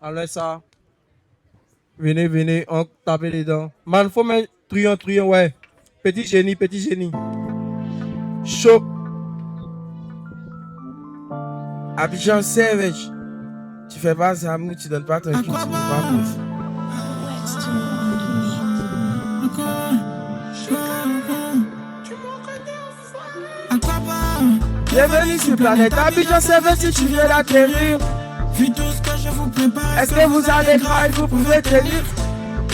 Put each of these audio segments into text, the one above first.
Alors ça, venez, on tape les dents. Man, faut mettre truand, ouais. Petit génie. Chaud. Abidjan Savage. Tu fais pas ça, tu donnes pas ton cul, tu fais pas plus. Bienvenue sur Planète Abidjan Savage si tu viens d'atterrir. Vu tout ce que je vous prépare. Est-ce que vous allez drive, vous pouvez tenir?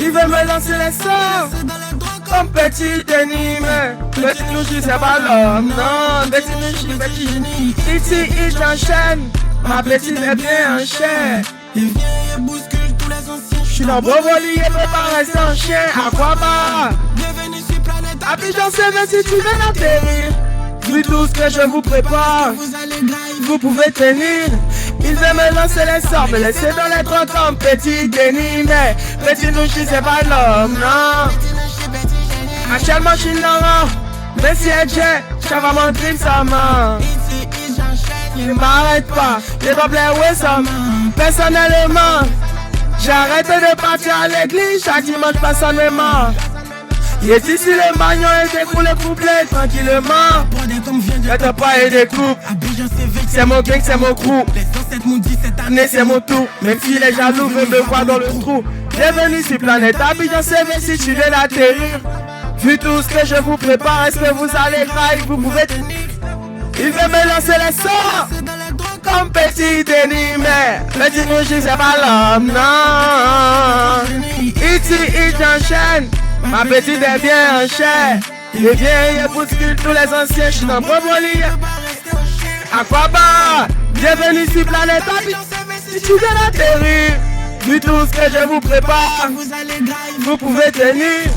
Il veut me lancer les sorts comme petit Denis, mais petit Nouchi c'est pas l'homme, non, petit Nouchi, petit génie. Ici il t'enchaîne, ma petite est bien en chair. Il vient et bouscule tous les anciens. Je suis dans Brovoli et peut pas rester en chien. À quoi bas? Bienvenue sur Planète Abidjan Savage si tu viens d'atterrir. Vu tout ce que je vous prépare, vous allez drive. vous pouvez tenir. Il veut me lancer les sorts, me laisser dans les trois comme petit Denis, mais petit Nouchi c'est pas l'homme, non. Actuellement je suis dans mais si elle j'ai, ça va mon dream ça man. Ici, j'enchaîne. Il m'arrête pas, les problèmes ouais ça man. Personnellement, j'arrête de partir à l'église chaque dimanche personnellement. Il est ici le magnon et des coups les couplets tranquillement. Bordel comme vient de T'as pas et des coupes. Abidjan Savage. C'est mon gang, c'est mon crew. Les ancêtres m'ont dit cette année. Année c'est mon tour, même si les jaloux veulent me voir dans le trou. Bienvenue sur Planète Abidjan Savage si tu viens d'atterrir. Vu tout ce que je vous prépare, est-ce que vous allez drive, vous pouvez tenir? Il veut me lancer les sorts C'est dans les drogues. comme petit Denis, mais petit Nouchi c'est pas l'homme, non. Ici il t'enchaîne, ma petite est bien en chair. Il vient et bouscule tous les anciens, je suis dans Brovoli. À quoi bas? Bienvenue sur Planète Abidjan Savage si tu viens d'atterrir. Vu tout ce que je vous prépare, Vous allez drive. vous pouvez tenir.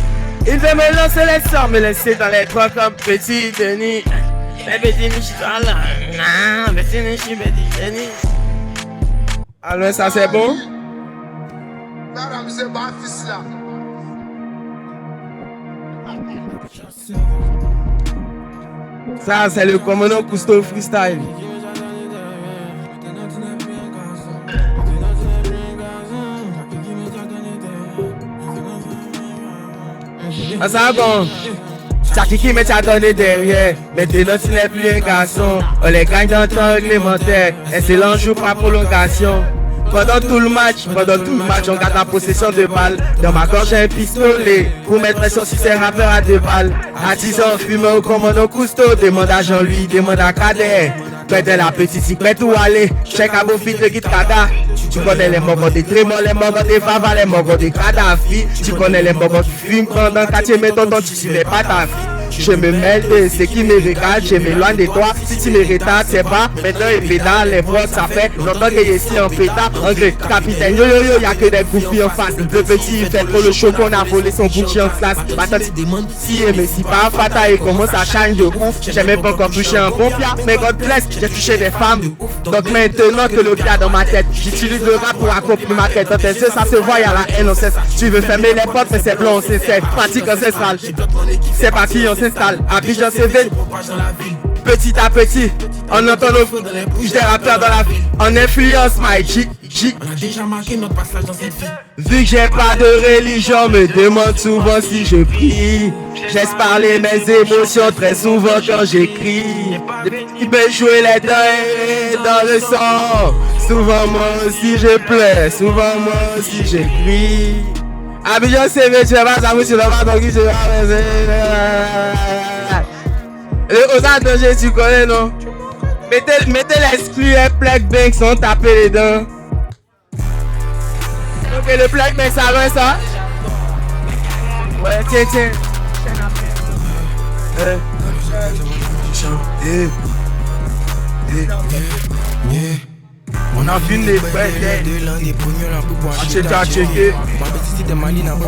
Il veut me lancer les sorts, me laisser dans les trois comme petit Denis. Mais petit Nouchi pas là, non, petit Nouchi, petit Denis. Alors ça c'est bon? Ça c'est le commandant Cousteau freestyle. Ah ça bon. Chakiki mais t'as donné derrière. Maintenant tu n'es plus un garçon. On les gagne dans le temps réglementaire. Et c'est l'enjeu par prolongation. Pendant tout le match, on garde la possession de balles. Dans ma gorge j'ai un pistolet pour mettre pression sur ces rappeurs à deux balles. À 10 ans, fumeur au commandant Cousteau. Demande à Jean-Louis, demande à Kader. Prête la petite cyclette où aller. Check à beau fit de Kit Kada. Tu connais les mogos des Trémor, les mogos des Fava, les mogos des Kadhafi. Tu connais les mogos qui fument pendant 4 méthodes dont tu suivais pas ta fille. Je me mêle de ce qui me regarde, je m'éloigne de toi. Si tu me retardes, c'est pas. Maintenant, et pédale, les bras, ça fait longtemps que je suis en pétard. En gré, capitaine, yo, y'a que des groupies en face. Le petit, il fait trop le show qu'on a volé son bouchi en classe. Maintenant, tu demandes si, mais si pas, Fata, et comment ça change de ouf. J'ai même pas encore touché un bon pia, mais God bless, j'ai touché des femmes. Donc maintenant que le pia dans ma tête, j'utilise le rap pour accomplir ma tête. Dans tes yeux, ça se voit, y'a la haine, on sait ça. Tu veux fermer les portes, mais c'est blanc, on sait, c'est pratique ancestrale. C'est parti, on s'installe. Abidjan Savage, petit à petit, on entend nos flots dans les bouches des rappeurs dans la ville. On influence my G. On a déjà marqué notre passage dans cette vie. Vu que j'ai pas de religion, me demande souvent si je prie. J'laisse parler mes émotions très souvent quand j'écris. Il peut jouer les dents dans le sang. Souvent moi aussi je pleure, souvent moi aussi je crie. Abidjan Savage, tu vas pas savoir si le va donc je vais. Les osades danger, tu connais non? Mettez l'exclu et Black Bank sans taper les dents. Ok, le Black Bank ça va ça? Ouais, tiens. On a vu les frères. À checker.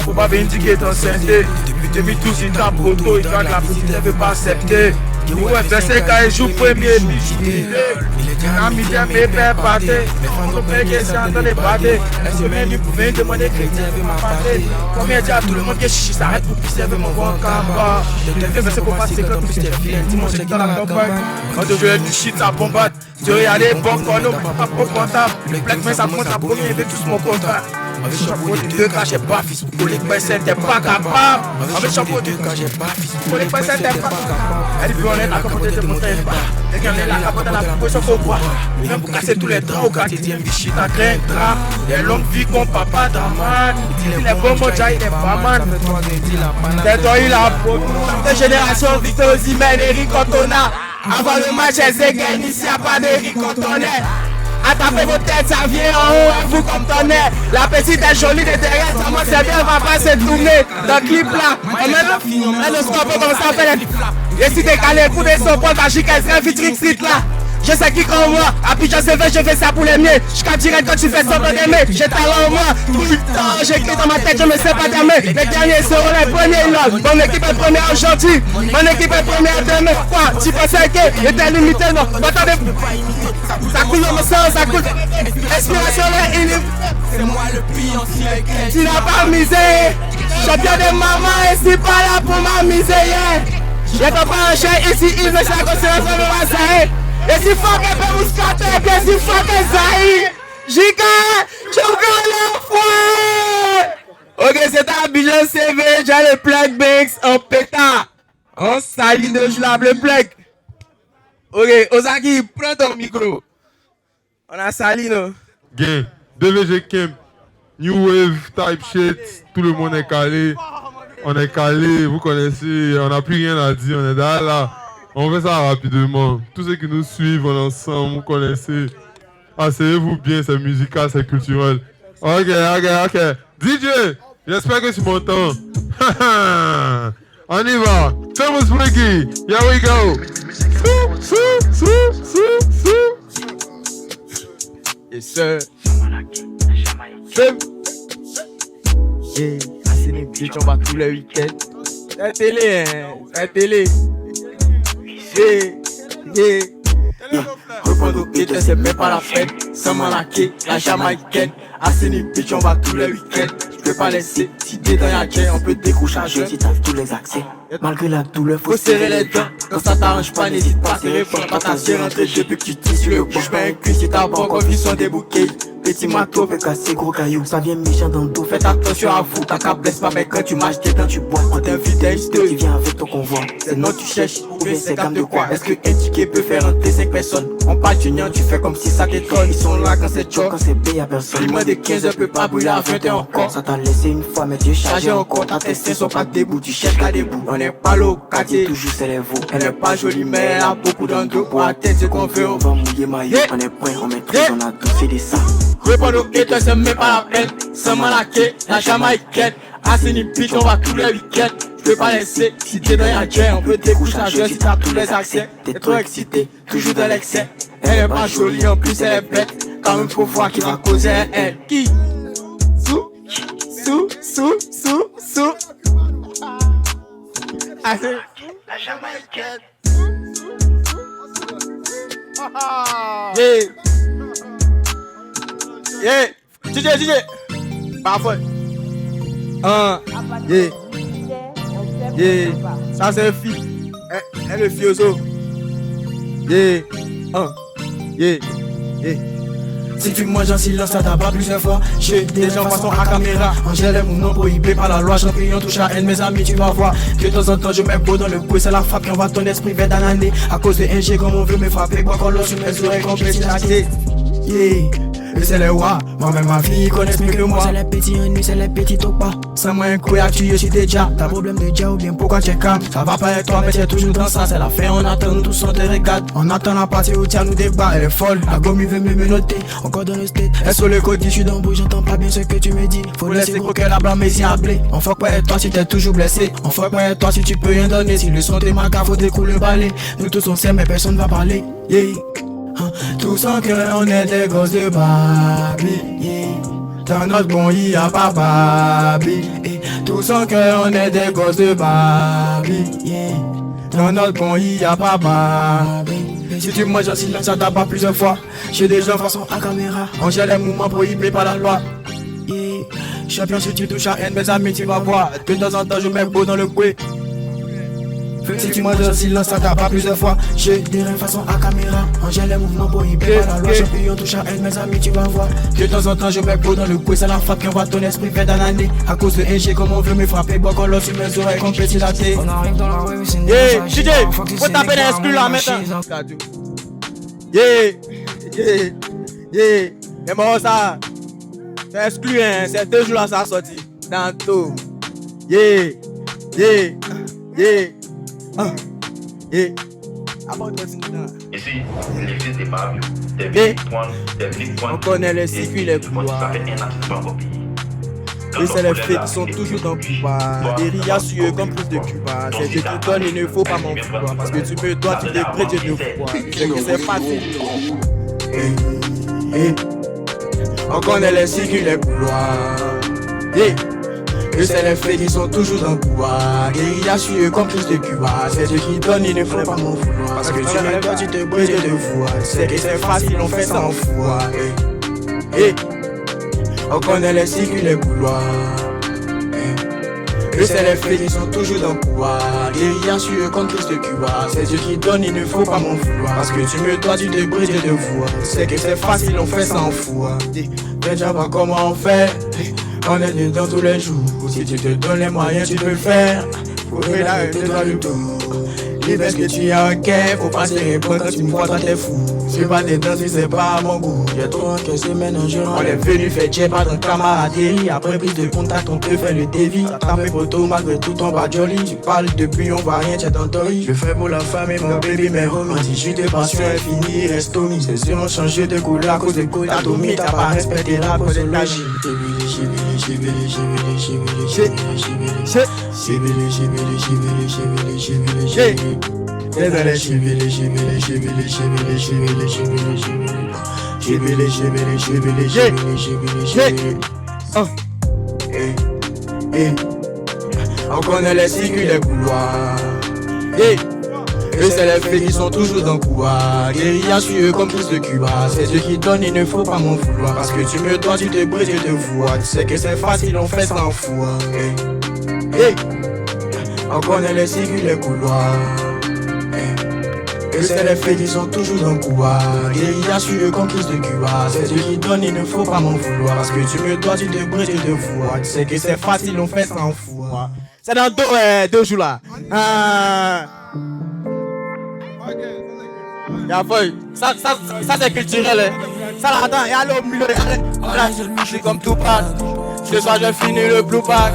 Faut pas indiquer ton santé. Depuis tout, si ta proto, il gagne la petite, ne veut pas accepter. Ouais, c'est quand il joue premier but. Ami de mes pères partés, on peut faire que c'est en les battre. Est-ce que même vous pouvez demander chrétien veut m'apporter? Combien de tout le monde qui chichi s'arrête pour pisser avec mon bon capa? Je te fais verser pour passer comme plus tes filles. Dis-moi, c'est dans la campagne. Quand tu veux du shit, ça bombarde. Tu veux y aller, bon, qu'on pas pour comptable. Le black mais ça compte à premier avec tous mon contrat. Avec chapeau de deux quand j'ai pas fils. Pour les personnes, t'es pas capable. Avec chapeau de deux quand j'ai pas fils. Pour les personnes, t'es pas capable. Elle dit, on est là, comme on te montre pas. Et quand on est là, quand on a la position qu'on voit. Même pour casser tous les draps au quotidien, bichit en train de drap. Des longues vies qu'on papa draman. Il est bon, mon gars, il est pas man. C'est toi, il a beau. De génération, Victor Osimhen, Eric Cantona. Avant le match, elle gagne ici, y'a pas d'Eric Cantona. Attapez vos têtes, ça vient en haut, à vous comme tonnerre. La petite est jolie de derrière, ça moi c'est bien, on va pas se tourner. Dans le clip là, on met le scope comme ça, on fait les... Et si t'es calé, coup de son pote magique, elle serait Vitrick Street là. Je sais qui comme moi, à Pigeon CV, je fais ça pour les miens. Je direct quand tu fais ça pour d'aimer. J'ai talent en moi, tout le temps, j'écris dans ma tête, je me sais pas d'aimer. Les derniers seront les premiers là. Mon équipe est première aujourd'hui, mon équipe est première demain. Quoi, tu pensais que j'étais limité, non? Attendez, ça coule dans mon sang, ça coule. Inspiration là, c'est moi le pire ancien. Tu n'as pas misé. Champion de maman, et c'est pas là pour m'amuser. J'ai pas un chien ici, il veut sa considération de Wasaï. Et si fuck est pas mouscaté, et si fuck est Zahir. Jika, tu encore la foi. Ok, c'est un Bijan CV, j'ai le plug Banks en pétard. On salit de je lave le plug. Ok, Ozaki, prends ton micro. On a sali, non? Gain, DVG Camp, New Wave, type shit, tout le monde est calé. On est calé, vous connaissez, on n'a plus rien à dire, on est là. On fait ça rapidement. Tous ceux qui nous suivent, on est ensemble, vous connaissez. Asseyez-vous bien, c'est musical, c'est culturel. Ok. DJ, j'espère que tu m'entends. On y va. Thomas Wiggy, here we go. Yes, sir. C'est les bitches, on va tous les week-ends. C'est la télé, hein. C'est la télé. Reprendre au pied, c'est même pas la fête. Sans malaquer, la jamaïcaine. Assini bitch, on va tous les week-ends. Je peux pas laisser, si t'es dans la chaîne, on peut découchager. Si t'as tous les accès, malgré la douleur, faut serrer les dents. Quand ça t'arrange pas, n'hésite pas à serrer. Faut pas t'asseoir rentrer depuis que tu tisses sur le bouche. Je mets un cul si t'as pas encore vu son débouquet. Petit matos, fait casser gros caillou, ça vient méchant dans le dos. Faites attention à vous, ta cap blesse pas, mais quand tu marches dedans, tu bois. On t'invite à Tu viens avec ton convoi. c'est non tu cherches, ou bien c'est gamme de quoi? Est-ce que un ticket peut faire entrer 5 personnes? On parle d'union, tu fais comme si ça t'étonne. Ils sont là quand c'est chaud. Quand c'est B, y'a personne. Plus moins de 15 heures peut pas brûler à 20 heures encore. Ça t'a laissé une fois, mais Dieu Chargé chargé encore, ta tête sont pas debout, tu cherches qu'à debout. On n'est pas locatier, toujours c'est les veaux. elle n'est pas jolie, mais elle a beaucoup d'endos pour atteindre ce qu'on veut. On va mouiller maillot, on est prêt, on maîtrise, on a tout fait des ça. Répondre aux haters, c'est même pas la peine. Sans malaquer, la jamaïcaine. Assini bitch, on va tous les week-ends. Je peux pas laisser, si t'es dans la chaîne, on peut découcher si t'as tous les accès. T'es trop excité, toujours dans l'excès. Elle est pas jolie, en plus elle est bête. Quand même faut voir qui va causer elle. Qui? Sous. Assini. La jamaïcaine. Yeah, DJ, parfois. Ça c'est fille. Elle est fioso. Si tu manges en silence, ça t'a pas plusieurs fois. J'ai des gens façon à caméra. Angèle est mon nom prohibé par la loi. Champignon touche à elle, mes amis, tu vas voir. De temps en temps, je mets beau dans le bruit. C'est la frappe qui envoie ton esprit vers dans l'année. À cause de NG, comme on veut me frapper. Quoi qu'on l'on sur mes oreilles, complètement lâché. Et c'est les rois, moi-même ma fille, ils connaissent mieux que moi. C'est les petits ennuis, c'est les petits topas. Sans moi un coup à tuer, j'suis déjà. T'as problème de dia ou bien Pourquoi tu es calme? Ça va pas être toi, mais t'es toujours dans ça. C'est la fin, on attend, tous on te regarde. On attend la partie où tiens nous débat. Elle est folle, la gomme, il veut me noter. encore dans le state. Elle sur le côté, Je suis dans le bruit, j'entends pas bien ce que tu me dis. faut laisser croquer la blâme, mais si à blé. On fuck pas être toi si t'es toujours blessé. On fuck pas être toi si tu peux rien donner. Si le son t'es marqué, faut découler le balai. Nous tous on sait, mais personne va parler. Tous en cœur, on est des gosses de Barbie. Dans notre bon, y a pas Barbie. Tous en cœur, on est des gosses de Barbie. Dans notre bon, il y a papa. Si tu manges en silence, ça t'a pas plusieurs fois. J'ai des gens façon à caméra. On gère les mouvements prohibés par la loi. Champion, si tu touches à haine, mes amis, tu vas voir. De temps en temps, je mets beau dans le coué. Si tu manges en silence, ça t'a pas plusieurs fois. J'ai des reins façon à caméra. On gère les mouvements prohibés par la loi. Champion, touche à haine, mes amis, tu vas voir. De temps en temps, je mets beau dans le coué. C'est la frappe qui envoie ton esprit fait d'anané. À cause de NG, comme on veut me frapper. Bon, quand l'autre sur mes oreilles, qu'on petit laté. On arrive dans la rue, c'est une Yeah, DJ, faut taper les exclus là maintenant. Yeah, yeah, yeah. Et bon, ça, c'est exclu, hein. C'est 2 jours là, ça a sorti. Dans tout. Yeah, yeah, yeah. Yeah. Ici, les fils des Mario, des Yeah. villes On connaît les circuits, les couloirs. Ça fait un accident au pays. Et c'est les faits qui sont toujours dans Cuba. Des rias sur eux comme plus de Cuba. C'est Dieu qui donne, il ne faut pas m'en vouloir. Parce que tu me dois, tu décrètes, Dieu te vois. C'est que c'est facile. On connaît les circuits, les couloirs. Yeah. Et c'est les faits qui sont toujours dans Cuba. Des rias sur eux comme plus de Cuba. C'est Dieu qui donne, il ne faut pas m'en vouloir. Parce que tu me dois, tu te brises, Dieu te vois. C'est que c'est facile, on fait ça en foi. On connaît les circuits, les couloirs. Et c'est les faits qui sont toujours dans le pouvoir. Des riens sur eux contre plus de Cuba. C'est Dieu qui donne, il ne faut pas m'en vouloir. Parce que tu me dois, tu te brises, Dieu te vois. C'est que c'est facile, on fait ça en foi. Déjà pas comment on fait. On est dedans tous les jours. Si tu te donnes les moyens, tu peux le faire. Faut faire l'arrêter dans le dos. Dis parce que tu as un quai, faut pas se répondre quand tu me vois, toi t'es fou. C'est pas des danses, c'est pas à mon goût. J'ai trop encaissé maintenant je on est venu faire jet pas dans camaraderie. Après prise de contact, on peut faire le dévi. Ça tape mes photos malgré tout ton bas joli. Tu parles depuis, on voit rien, t'es dans ton riz. Je fais pour la femme et mon bébé, mes homies. On dit je de passion infinie, reste omis. C'est sûr, on change de couleur à cause de couleur. Atomique, t'as pas respecté la cause de la J. On connaît les circuits, les couloirs. Et c'est les faits qui sont toujours dans le couloir. Des riens sur eux comme plus de Cuba. C'est Dieu qui donne, il ne faut pas m'en vouloir. Parce que tu me dois, tu te brises, je te vois. Tu sais que c'est facile, on fait ça en foi. On connaît les circuits, les couloirs. Et c'est les faits qui sont toujours dans le couloir. Des riens sur eux comme plus de Cuba. C'est Dieu qui donne, il ne faut pas m'en vouloir. Parce que tu me dois, tu te brises, je te vois. Tu sais que c'est facile, on fait ça en foi. C'est dans 2 jours là. Y'a feuille, ça c'est culturel, hein. Ça là, attends, y'a l'eau au milieu, là, je suis comme Tupac. Ce soir je finis le blue pack.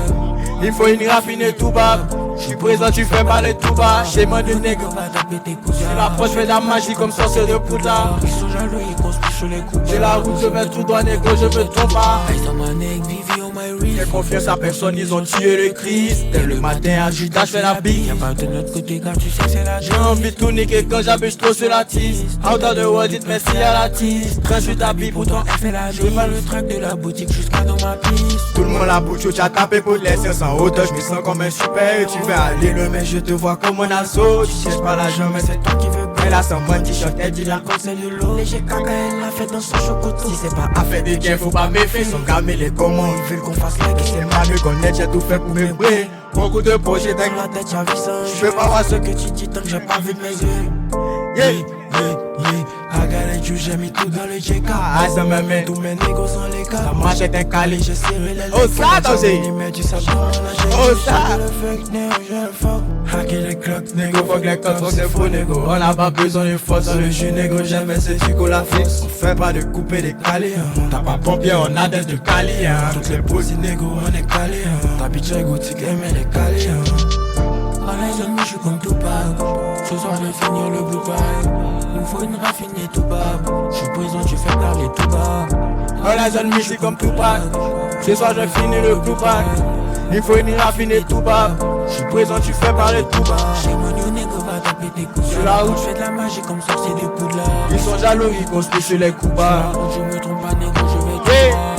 Il faut une raffinée tout bas. Je suis présent, tu fais parler tout bas. Chez moi de nègre, je l'approche, fais de la magie comme sorcier de Poudlard. Ils sont jaloux, ils conspirent sur les coups. J'ai la route, je vais tout droit, nègre, je veux ton bas. J'ai confiance à personne, ils ont tué le Christ. Dès le matin à Judas, je fais la bille. Y'a pas de notre côté, car tu sais que c'est la vie. J'ai envie de tout niquer quand j'abuse trop sur la tisse. Out of the world, dites merci à la tisse. Quand je suis tapis, pourtant elle fait la vie. Je pas le track de la boutique jusqu'à dans ma piste. Tout le monde la bouche, tu as tapé pour te laisser sans hauteur. Je me sens comme un super, tu veux aller le mais je te vois comme un assaut. Tu cherches pas l'argent, mais c'est toi qui veux. Elle a son bon t-shirt, elle dit la cause c'est de l'eau. Léger caca, elle l'a fait dans son chocoto. Si c'est pas affaire de gain, faut pas méfier. Son gamé, les comment ils veulent qu'on fasse la guerre. C'est mal de connaître, j'ai tout fait pour me briller. Beaucoup de projets dans la tête, j'ai vu ça. Je veux pas voir ce que tu dis tant que j'ai pas vu mes yeux. Yeah, I got it, j'ai mis tout dans le JK. Ah, ça me met tous mes négos sans les cas. La machette est calée, j'ai serré les lèvres. Oh, ça, dansez. Oh, ça. Le fake néo, j'ai le fuck. Hacker les clocks, négo, fuck les codes, fuck les faux négo. On a pas besoin de force dans le jus, négo, j'aime c'est du coup la fixe. On fait pas de couper des calés, on t'a pas pompier, on a des de cali, toutes les posies négo, on est calé, ta bitch est gothique, elle est calée. Dans les amis, je suis comme Tupac. Ce soir, je vais finir le blue pack. Il me faut une raffinée tout bas. Je suis présent, tu fais parler tout bas. Dans les amis, je suis comme Tupac. Ce soir, je vais finir le blue pack. Il faut une raffinée tout bas. Je suis présent, tu fais parler tout bas. Chez mon nègre va taper tes coups. Sur la route, je fais de la magie comme sorcier de Poudlard. Ils sont jaloux, ils conspirent sur les coups bas. Je me trompe pas, nègre, je vais te voir.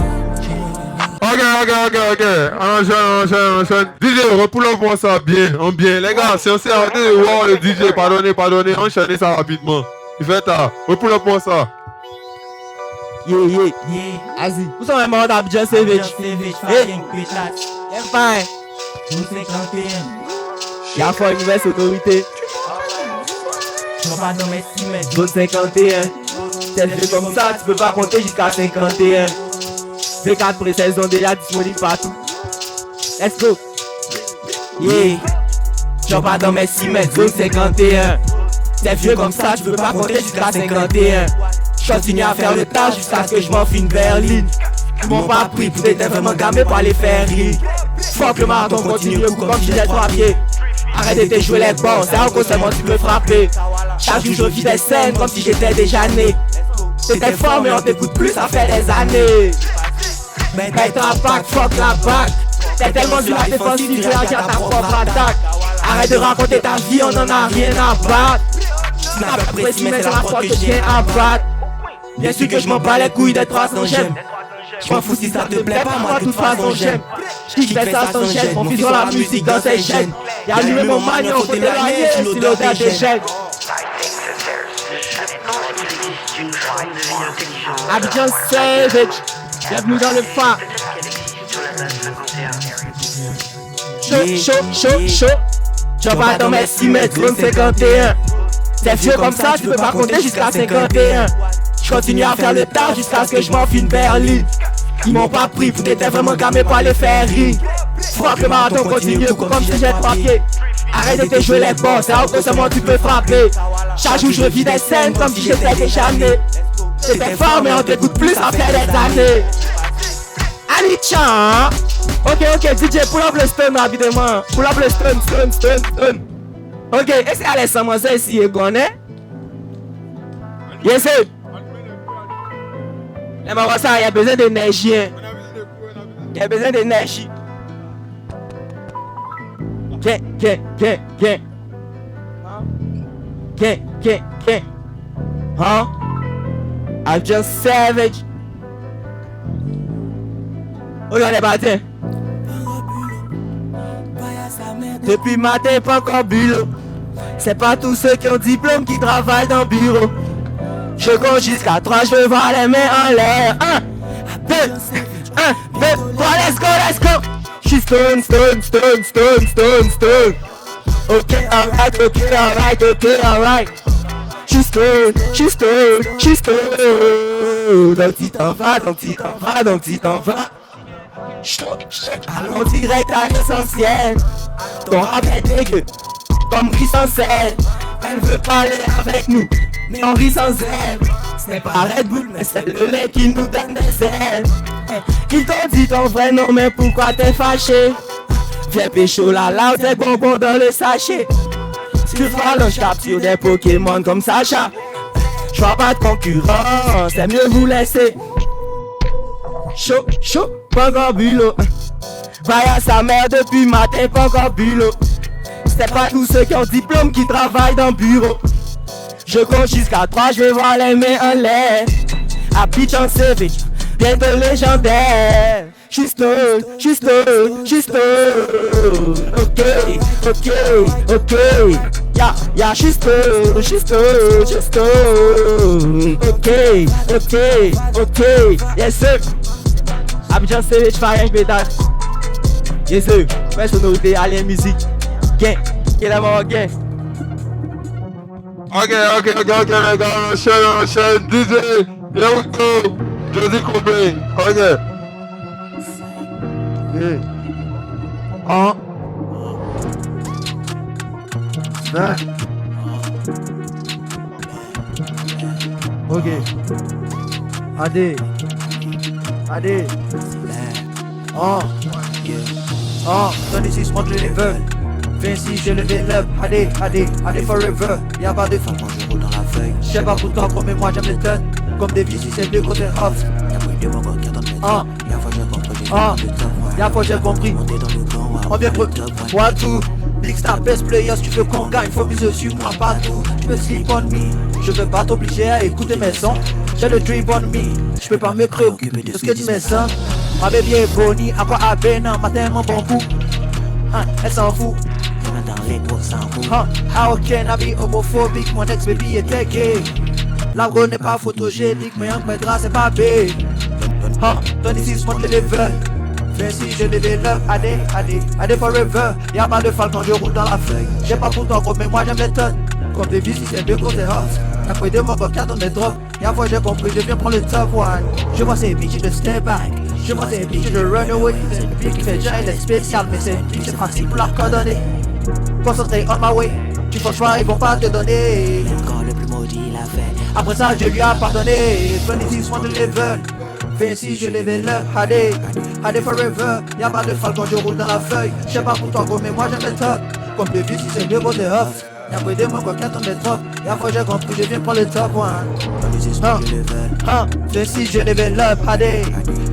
Ok, ok. On enchaîne. DJ, repoule-moi ça bien, les gars, si on s'est arrêté de voir le DJ, pardonnez, enchaînez ça rapidement. Il fait tard, repoule-moi ça. Yeah. Vas-y. Où sont les morts d'Abidjan Savage? Fine. Y'a fort une nouvelle autorité. Zone 51. C'est fait comme ça, tu peux pas compter jusqu'à 51. C4 pré-saison déjà disponible partout. Let's go. Yeah. J'en pas dans mes 6 mètres, zone 51. C'est vieux comme ça, tu peux pas compter jusqu'à 51. Je continue à faire le tas jusqu'à ce que je m'en une berline. Ils m'ont pas pris pour t'être vraiment gamé pour aller faire rire. Fuck le marathon continue comme si j'étais 3 pieds. Arrête de jouer les bons, c'est un seulement tu peux frapper. Chaque jour je vis des scènes comme si j'étais déjà né. T'étais fort mais on t'écoute plus, ça fait des années. Mais ta back, fuck la back. T'es tellement sur la défensive, tu réagis à ta propre attaque. Arrête de raconter ta vie, on en a rien à battre. Tu n'as pas précis mais c'est la fois que je viens à battre. Bien sûr que je m'en bats les couilles des 300 j'aime. Je m'en fous si ça te plaît pas, moi de toute façon j'aime. Je fais ça sans chaîne, mon fils dans la musique dans ses chaînes. Y'a allumé mon magnon, faut t'éloigner, c'est l'odeur des chaînes. Abidjan Savage, bienvenue dans le phare. Chaud. J'en pas dans mes 6 mètres, zone 51. C'est vieux comme ça, tu peux pas compter jusqu'à 51. Je continue à faire le tas jusqu'à ce que je m'en une berline. Ils m'ont pas pris, vous t'étais vraiment gamé pour aller faire rire. Fuck le marathon continue comme si j'étais 3 pieds. Arrête de jouer les bons, c'est un seulement tu peux frapper. Chaque jour je vis des scènes comme si j'étais déjà né. T'étais fort mais on t'écoute plus, ça fait des années. Allez tiens. Ok, DJ, pull up le stun rapidement. Pull up le stun. Ok, est-ce qu'elle est sans moi ça ici, et connaît? Yes, sir. Mais ça, il y a besoin d'énergie. Il y a besoin d'énergie. Hein? Abidjan Savage. Regardez, matin. Depuis matin, pas encore bureau. C'est pas tous ceux qui ont diplôme qui travaillent dans le bureau. Je compte jusqu'à 3, je veux voir les mains en l'air. 1, 2, 3, let's go. J'suis stone. Ok, alright. J'suis stone. Donc tu t'en vas. Allons direct à l'essentiel. Ton rap est dégueu, comme rit sans sel. Elle veut parler avec nous, mais on rit sans elle. Ce n'est pas Red Bull, mais c'est le mec qui nous donne des ailes. Ils t'ont dit ton vrai nom, mais pourquoi t'es fâché? Viens pécho la loud, des bonbons dans le sachet. Si tu vois, je capture des Pokémon comme Sacha. Je vois pas de concurrent, c'est mieux vous laisser. Chaud, pas encore bulot. Vaille à sa mère depuis matin, pas encore bulot. C'est pas tous ceux qui ont diplôme qui travaillent dans le bureau. Je compte jusqu'à 3, je vais voir les mains en l'air. Abidjan Savage, bientôt légendaire. J'suis stone. Ok. Yeah, j'suis stone. Ok. Yes sir. Abidjan Savage, fire pédale. Yes sir. Fais sonorité, alien musique. Gang. Get them all gang. Ok, les gars, enchaîne. DJ, here we go. Jody Cobain. Ok. Yeah. Ok. Allez. 26 montres les veulent. 26 je le développe. Allez, forever. Y'a pas de fin quand je roule dans la feuille. J'sais pas pourtant, promets-moi, j'aime les tonnes. Comme des vies, si c'est deux côtés off. Y'a pas eu de mon qui attend mes temps. Y'a fois j'ai compris. On vient pour moi tout. Big Star Best Players, tu veux qu'on gagne, faut miser sur moi partout. Tu peux sleep on me, je veux pas t'obliger à écouter mes sons. J'ai le dream on me, je peux pas me préoccuper de ce que dit mes sons. Ma baby est bonnie, à quoi à non, matin mon bon coup. Elle s'en fout. Dans les gros sans vous. How can I be homophobique? Mon ex-baby était gay. La bro n'est pas photogénique, mais un médra c'est pas B. 26 monte le level. 26 je développe, AD forever. Y'a pas de fall quand je roule dans la feuille. J'ai pas pour toi gros, mais moi j'aime les tonnes. Comme des vies si c'est deux côtés hot. Après deux mois, 4 dans mes drops. Y'a fois j'ai compris, je viens prendre le top one. Je vois ces bitches de step back. Je vois ces bitches de run away. C'est une bitch qui fait déjà, elle est spéciale. Mais c'est une bitch, c'est facile pour la coordonner. Concentré on my way. Tu fais choix, ils vont pas te donner. Quand le plus maudit l'a fait. Après ça, je lui ai pardonné. 26 monte le level. 26 je level up. AD forever. Y'a pas de fall quand je roule dans la feuille. J'sais pas pour toi gros, mais moi j'aime les top. Comme des vies si c'est deux côtés off. Y'a pas de mots quoi, 4 dans mes drops. Y'a fois j'ai compris, je viens prendre le top one. 26 je level up.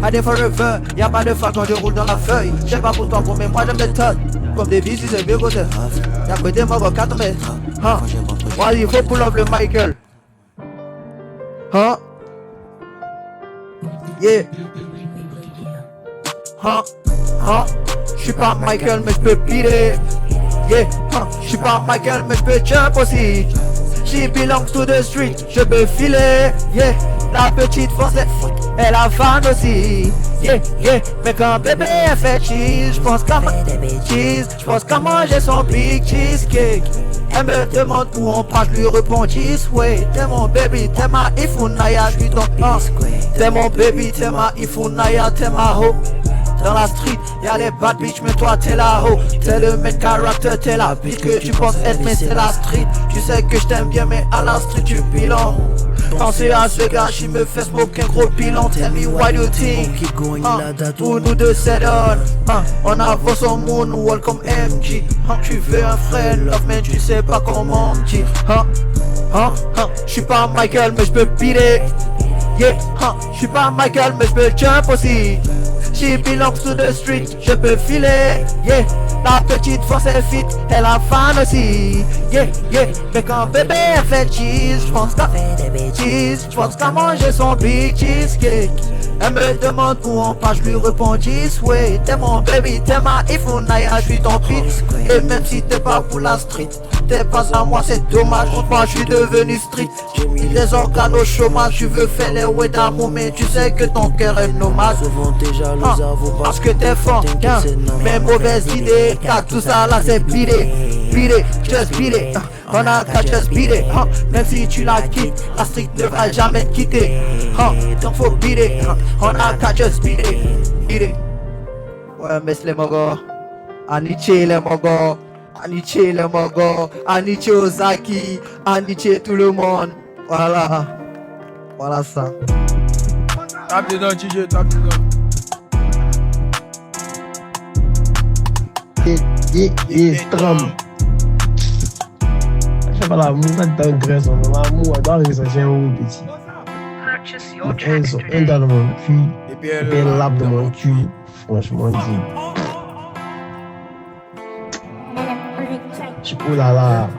AD forever. Y'a pas de fall quand je roule dans la feuille. J'sais pas pour toi gros, mais moi j'aime les top. Comme des vies si c'est deux côtés off. Y'a pas de mots quoi, 4 dans mes drops. Ouais, il faut pull up le Michael. Yeah. J'suis pas Michael mais j'peux piler. Yeah. J'suis pas Michael mais j'peux jump aussi. She belongs to the street, je peux filer. Yeah. La petite foncette, elle a fan aussi. Yeah, mais quand bébé elle fait cheese, j'pense qu'à j'pense qu'à manger son big cheesecake. Elle me demande où on passe, lui réponds this way. T'es mon baby, t'es ma ifunaya, j'suis ton t'es mon baby, t'es ma ifunaya, t'es ma ho. Dans la street, y'a les bad bitch, mais toi t'es la ho. T'es le main character, t'es la bitch que tu penses être, mais c'est la street. Tu sais que je t'aime bien, mais à la street tu pilons. Pensez à ce gars, il me fait smoke un gros pilon. Tell me what you think. Pour nous deux c'est on. On avance au moonwalk comme MG. Tu veux un frère love, mais tu sais pas comment me dire. J'suis pas Michael, mais j'peux piler. Yeah, j'suis pas Michael, mais j'peux jump aussi. She belongs to the street, je peux filer. Yeah, la petite force est fit, elle a fan aussi. Yeah, mais quand bébé elle fait cheese, j'pense qu'à faire des bêtises. J'pense qu'à manger son big cheesecake. Elle me demande où on passe, je lui réponds this way. T'es mon baby, t'es ma ifunaya, j'suis ton pitch. Et même si t'es pas pour la street, t'es pas à moi, c'est dommage. Moi j'suis devenu street. J'ai mis les organes au chômage. Tu veux faire les way d'amour, mais tu sais que ton cœur est nomade. Souvent déjà parce que t'es fort, mes mauvaises idées. Car tout ça là c'est pidé, just pidé. On a qu'à just pidé. Même si tu la quittes, la street ne va jamais te quitter. Donc faut pidé. On a qu'à just pidé. Ouais mais c'est les mogos. Aniche les mogos. Aniche les mogos. Aniche Ozaki. Aniche tout le monde. Voilà ça. Tape dedans DJ, tape dedans. Strum. Je sais pas l'amour, ça t'engraisse, l'amour, dans les agents ou petit. Un dans mon cul, et puis un lap de mon cul, franchement dit. Oh là là.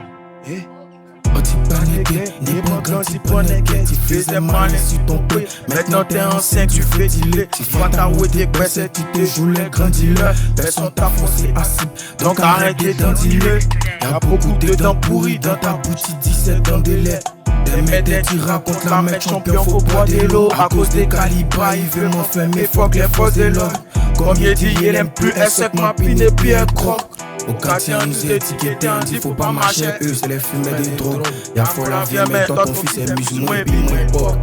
Ni bon grand, si prenais tu faisais mal sur ton pied. Maintenant t'es en 5, tu fais dealer. Si toi t'as oué pressé, tu te joues les grands dealers. Personne t'a forcé assis, donc arrêtez d'en dealer. Y'a beaucoup de dents pourries dans ta boutique, 17 ans de lait. Des médés, tu racontes la mec champion, faut boire de l'eau. À cause des calibres, il veut m'enfermer, faut que les forces de l'homme. Comme il dit, il aime plus, elle sait que ma pine et puis elle croque. Au quartier, on nous étiquetait, on dit faut pas marcher, eux c'est les fumeurs de drogue. Y'a faut la vie, mais toi ton fils est musulman et puis moi porte.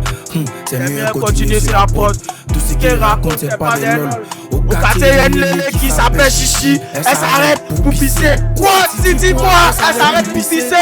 C'est mieux continuer sur la porte. Tout ce qu'elle raconte, c'est pas des lol. Au quartier, y'a une lélé qui s'appelle Chichi. Elle s'arrête pour pisser. Quoi? Dis-moi, elle s'arrête pour pisser.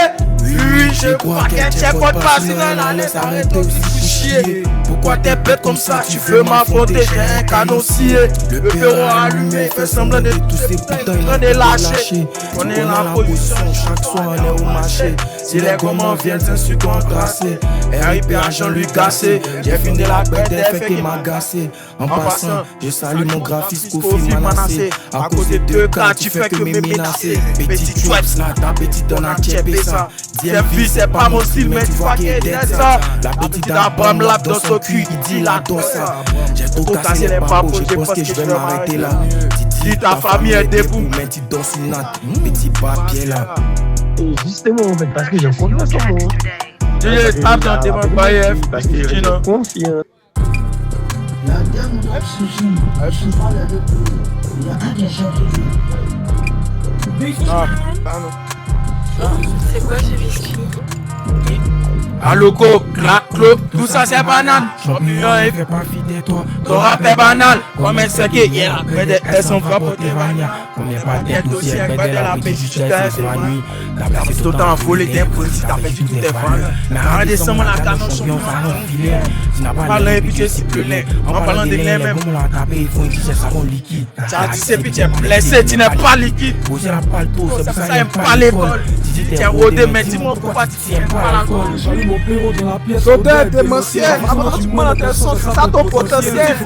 Oui, je crois qu'elle check votre passe, sinon elle allait s'arrêter aussi pour chier. Pourquoi t'es bête comme ça? Tu veux m'affronter, j'ai un canon scié. Le bureau allumé, il fait semblant de tous ces putains, il en est lâché. On est en position, chaque soir on est au marché. Si les gomons viennent, c'est un sucre embrassé. RIP à Jean-Louis Gassé. J'ai fini la bête, elle fait qu'il m'a gassé. En passant, je salue mon graphiste Kofi Manassé. À cause de 2 cas, tu fais que me menacer. Petit Traps là, ta petite donne à Tchèpe ça. DMV c'est pas mon style, mais tu vois qu'il est dead ça. La petite Abraham lap dans son cul, il dit la danse. J'ai trop cassé les papos, je pense que je vais m'arrêter là. Dis ta famille est debout. Mais tu danses une natte, petit papier là. Et justement, en fait, parce que j'ai confiance en moi. Tu les tapes dans tes mains, Parce que j'ai confiance. La dame doit se jouer. Je parle avec vous. Il y a un qui C'est quoi ce whisky? Aloko, clo, tout ça c'est banane. Champion et Fais pas fi de toi. ton rap est banal. Comme un séqué, hier après des S on frappe au Tévania. Combien pas d'être aussi avec de la paix, tu t'es c'est la nuit. T'as fait tout le temps volé des policiers, t'as fait du tout est fan. Mais arrête de s'en la canon, champion, va filer. Tu n'as pas parlant et puis tu es si plus laid. En parlant de l'air même. Comment l'a tapé, il faut une t-shirt savon liquide. T'as dit c'est puis tu es blessé, tu n'es pas liquide. Poser la palle tout, c'est pour ça Ça aime pas les balles. Tu tiens rodé, mais dis-moi pourquoi tu tiens pas l'alcool. Sauter démentiel, avant que tu demandes l'attention, c'est ça ton potentiel.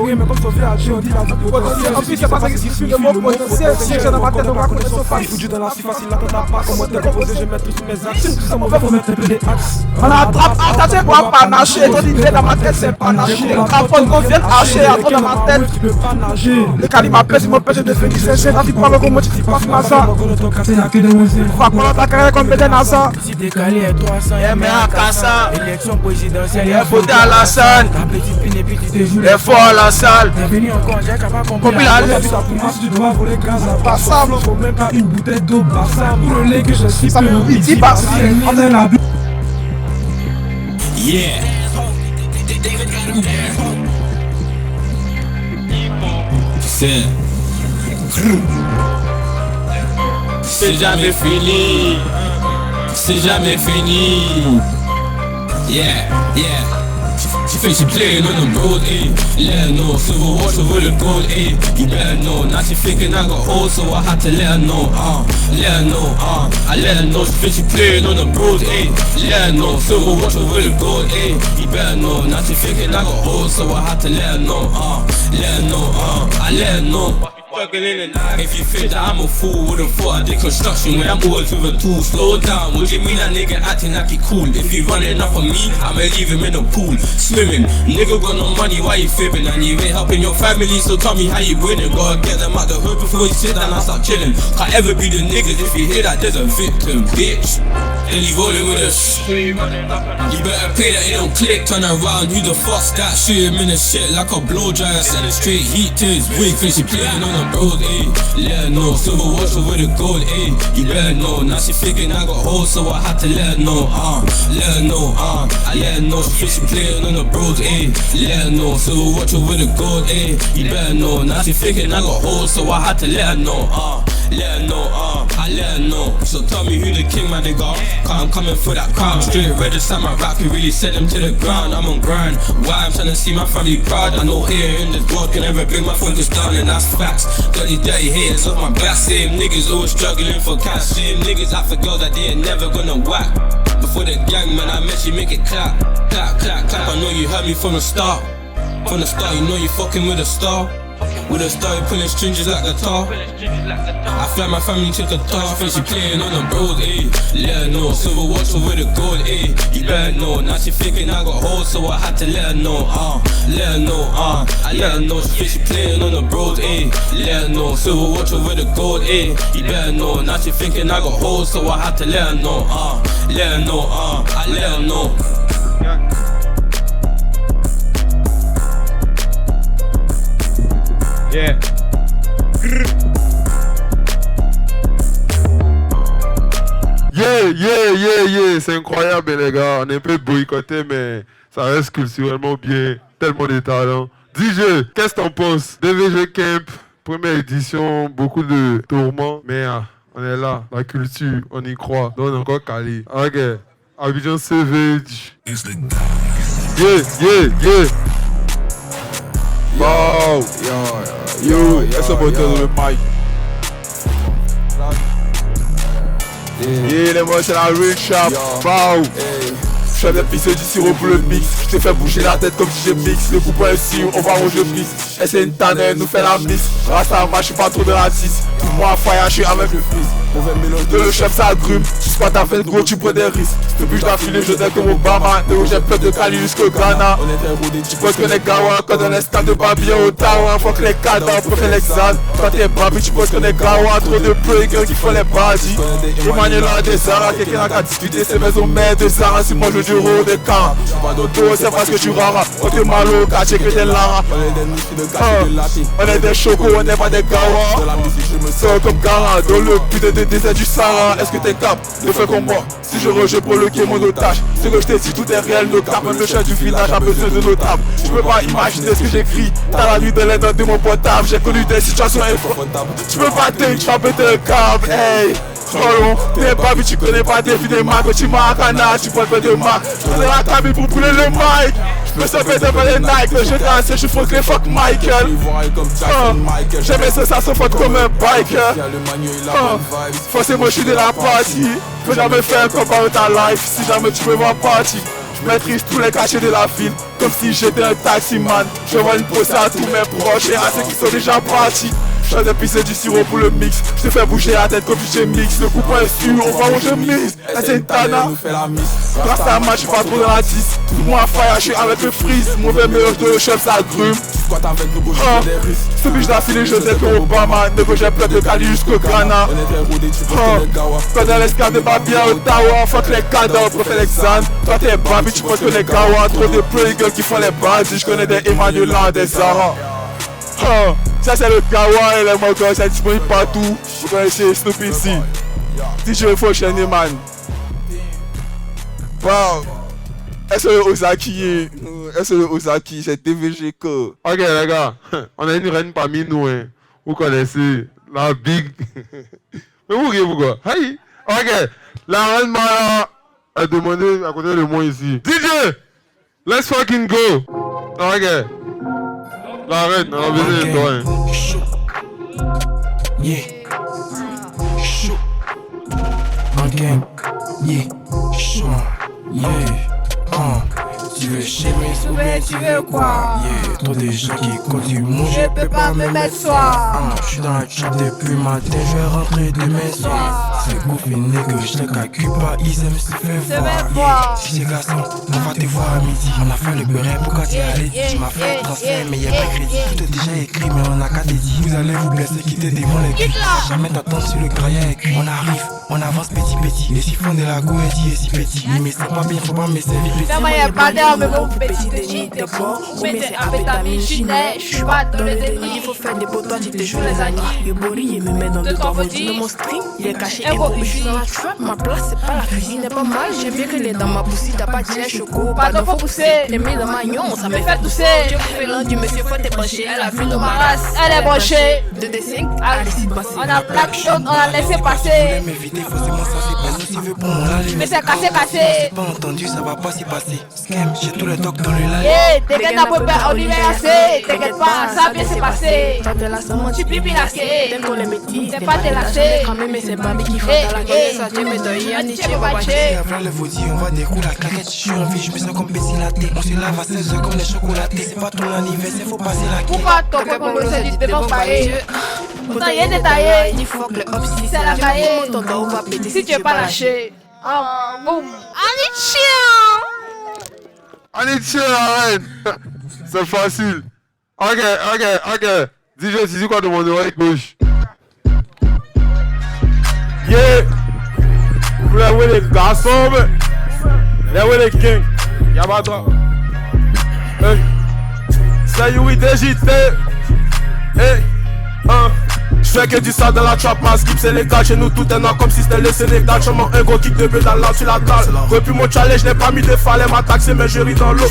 En plus, c'est pas ça qui suffit de mon potentiel. Si j'ai dans ma tête, on va connaître son face. Foutu dans la suite facile, là t'entends pas comment t'es composé, je mets tout sur mes actions. Tout ça mauvais, faut mettre un peu des axes. On attrape, t'as fait quoi panacher? Ton idée dans ma tête, c'est panacher. Craponne qu'on vient hacher, à toi dans ma tête. Tu peux pas nager. Le calibre pèse, il m'empêche de finir c'est la vie pas le comment tu dis pas ça. On va prendre ta carrière comme des NASA. Si décalé est 300, Mais à Kassa, élection présidentielle, il est voté à la salle. ta petite pine et puis tu te joues. Il est fort à la salle. T'es venu en congé, t'as pas compris. Compris la lettre. Si tu dois voler gaz à passable, faut même pas une bouteille d'eau passable. Pour le lait que je suis, ça me dit pas si on est la Yeah. C'est jamais fini. C'est jamais fini. Yeah, yeah. She thinks she playing on the road, eh? Let her know, silver watch over the gold, eh? You better know. Now she thinking I got old, so I had to let her know, let her know, I let her know. She thinks she playing on the road, eh? Let her know, silver watch over the gold, eh? You better know. Now she thinking I got old, so I had to let her know, let her know, I let her know. If you think that I'm a fool, wouldn't thought I did construction when I'm always with a tool. Slow down, what do you mean that nigga acting like he cool? If he running up on me, I'ma leave him in the pool. Swimming, nigga got no money, why you fibbing? And you ain't helping your family, so tell me how you winning. Gotta get them out the hood before you sit down and start chilling. Can't ever be the niggas if you hear that there's a victim, bitch. Then you rolling with a you better pay that it don't click, turn around, who the fuck's that? Shoot him in the shit like a blow dryer, send it straight heat to his wig, finish he playing on the road, eh? Let her know, silver watch over the gold, eh? You better know, now she thinking I got hoes, so I had to let her know, let her know, I let her know, she think she playing on the road, eh? Let her know, silver watch over the gold, eh? You better know, now she thinking I got hoes, so I had to let her know, let her know, I let her know. So tell me who the king, my nigga, cause I'm coming for that crown. Straight register my rap, you really send them to the ground. I'm on grind, why I'm trying to see my family proud. I know here in this world can ever bring my focus down, and that's facts. Dirty haters off my back, same niggas always struggling for cash. Same niggas out for girls that they ain't never gonna whack. Before the gang, man, I met you make it clap, clap, clap, clap. I know you heard me from the start. From the start, you know you fucking with a star. With a star, you pulling strings like guitar. I fly my family to Qatar. Think she playing on the road, eh? Let her know, silver watch over the gold, eh? You better know, now she thinking I got hoes, so I had to let her know, let her know, I let her know. She think she playing on the road, eh? Let her know, silver watch over the gold, eh? You better know, now she thinking I got hoes, so I had to let her know, let her know, I let her know. Yeah. Yeah, c'est incroyable les gars, on est un peu boycotté mais ça reste culturellement bien, tellement de talent. DJ, qu'est-ce que t'en penses? DVG Camp, première édition, beaucoup de tourments, mais on est là, la culture, on y croit, donc on est encore calé. Ok, Abidjan Savage. Yeah. Wow, yo, est-ce que tu le mic? Yeah, les mots c'est la real shop. Wow, je fais des pistes du sirop pour le mix. Je te fais bouger la tête comme si je mixe. Le coupon est sûr, on va ronger pisse. Et c'est une tannée, nous fait la miss. Rasta, moi je suis pas trop de la 6. Pour moi, fire, je suis avec le fils. Mauvais mélange de le chef ça grume. Tu squattes ta veine gros tu prends des risques. Cette bûche d'affilée je t'aide comme Obama. De où j'ai plein de Cali jusqu'au Ghana. On était rodés, tu penses qu'on est gawa. Quand on est stade de Babien au Ottawa. Faut que les cadavres préfèrent l'examen. Toi t'es babi tu penses qu'on est gawa. Trop de breakers qui font les badis. Emmanuel a des Zara. Quelqu'un n'a qu'à discuter ses maisons mères de Zara. Si moi je du haut des camps. Pas d'auto c'est parce que tu rara. On te malo qu'à checker des Lara. On est des niches de gâchis de latte. On est des chocos on n'est pas des gawa. Dans la musique je me sens comme Gara. Dans le putain de désert du Sahara. Est-ce que t'es cap de faire comme moi? Si je rejette pour le game mon otage. C'est que je t'ai dit tout est réel nos cartes. Même le chef du village a besoin de notables. Je peux pas imaginer ce que j'écris. T'as la nuit de l'aide de mon portable. J'ai connu des situations inconfortables. Tu peux pas te tu vas péter le câble. Hey oh, t'es pas vu, tu connais pas des filles des marques. Tu m'as un canard, tu prends pas de marque. Je faisais la cabine pour brûler le mic. Je me suis pété par les Nike. Je dansais, je fous que les fuck Michael. J'aimais ça se fout comme un biker. Forcément je suis de la partie. Je peux jamais faire comme par ta life. Si jamais tu veux ma partie. Je maîtrise tous les cachets de la ville. Comme si j'étais un taximan. Je vois une pause à tous mes proches et à ceux qui sont déjà partis. Je fais pisser du sirop pour le mix. Je te fais bouger la tête comme si je mix. Le coupon est sûr, on va où je mise. La Santana grâce à moi, je suis pas trop dans la 10. Tout moi fire, je suis avec le freeze. Mauvais mélange de le chef, ça grume. Squat avec nous, gauche des risques. Ce biche d'affilée, je sais que Obama. Ne que j'ai plein de Cali jusqu'au Ghana. Quand dans l'escale de Babia, Ottawa. Fuck les cadavres, préfère l'examen. Toi t'es babi, tu penses que les gawa. Trop de playgirls qui font les bandits. Je connais des Emmanuel, des Zara. Ça c'est le Gawa et les Mogos, c'est disponible partout. Vous connaissez Snoopy ici. DJ Fashion man. Wow. Est-ce le Ozaki? Est-ce le Ozaki? C'est TVGK. Ok les gars, on a une reine parmi nous. Hein. Vous connaissez la big. Mais vous riez pourquoi? Hey. Ok. La reine Mara a demandé à côté de moi ici. DJ, let's fucking go. Ok. La reine, on a besoin de toi. Hein. Chaud. Yeah. Chaud. En gang. Yeah. Chaud. Yeah. Tu veux chez mes ou bien tu veux quoi? Yeah. Trop de gens qui comptent du monde. Je peux pas me mettre soir. Je suis dans la trap depuis matin. Je vais rentrer demain soir. C'est confiné que je te calcule pas. Ils aiment se faire voir. Si c'est garçon, on va te voir à midi. On a fait le beurre pour quand tu allais. Tu m'as fait un transfert mais y'a pas de crédit. Tout est déjà écrit mais on a qu'à dédier. Vous allez vous blesser, quitter devant les culs. Jamais t'attendre sur le graillard et cuit. On arrive, on avance petit petit. Les siphons de la goétie et si petit. Mais c'est pas bien, faut pas me servir petit. Mais bon, petit déni, t'es bon. Mettez amphétamine, je suis pas dans les ennemis. Il faut faire des potos, tu te joues les amis. Le bori, il me met dans le temps. Mon string, il est caché. Je suis dans la trap, ma place, c'est pas la cuisine. Elle est pas mal, j'aime bien qu'elle est dans ma poussée. T'as pas de lait, choco, pas de faut pousser. T'es mis dans ma yon, ça me fait tousser. Je fais l'un du monsieur, faut t'es branché. Elle a vu de ma race, elle est branchée. De dessin, on a plaque chaude, on a laissé passer. Mais c'est cassé. Pas entendu, ça va pas s'y passer. Scam, j'ai tous les docs dans le live. Yeah, t'inquiète pas, on y va assez. T'inquiète pas, ça va bien se passer. Tu pipi lâché. C'est pas te lâcher. Mais c'est Babi qui fait dans la gueule. Ça t'aime de Yann et tu vas batcher. Après le vaudis, on va découler la claquette. Je suis en vie, je me sens comme Bessie-Laté. On se lave à 16h comme les chocolatés. C'est pas ton anniversaire, faut passer la quête. Pourquoi ton peuple me se dit de pas pareil? Pourtant y'a détaillé. Il faut que le hop si c'est la cahier. Ton dos va péter si tu es pas lâché. Boum. Allez, tiens, la reine. C'est facile. Ok. DJ, tu dis quoi de mon oreille gauche? Yeah. Vous voulez voir les garçons, mais là où les gangs. Y'a pas toi. C'est Yuri DJT. Hey. Je fais que du sale dans la trap, ma skip c'est légal. Chez nous tout est noir comme si c'était le Sénégal. Je m'en un gros kick de pédale là sur la dalle. Depuis mon challenge, je n'ai pas mis de fallait m'attaquer mais je ris dans l'eau.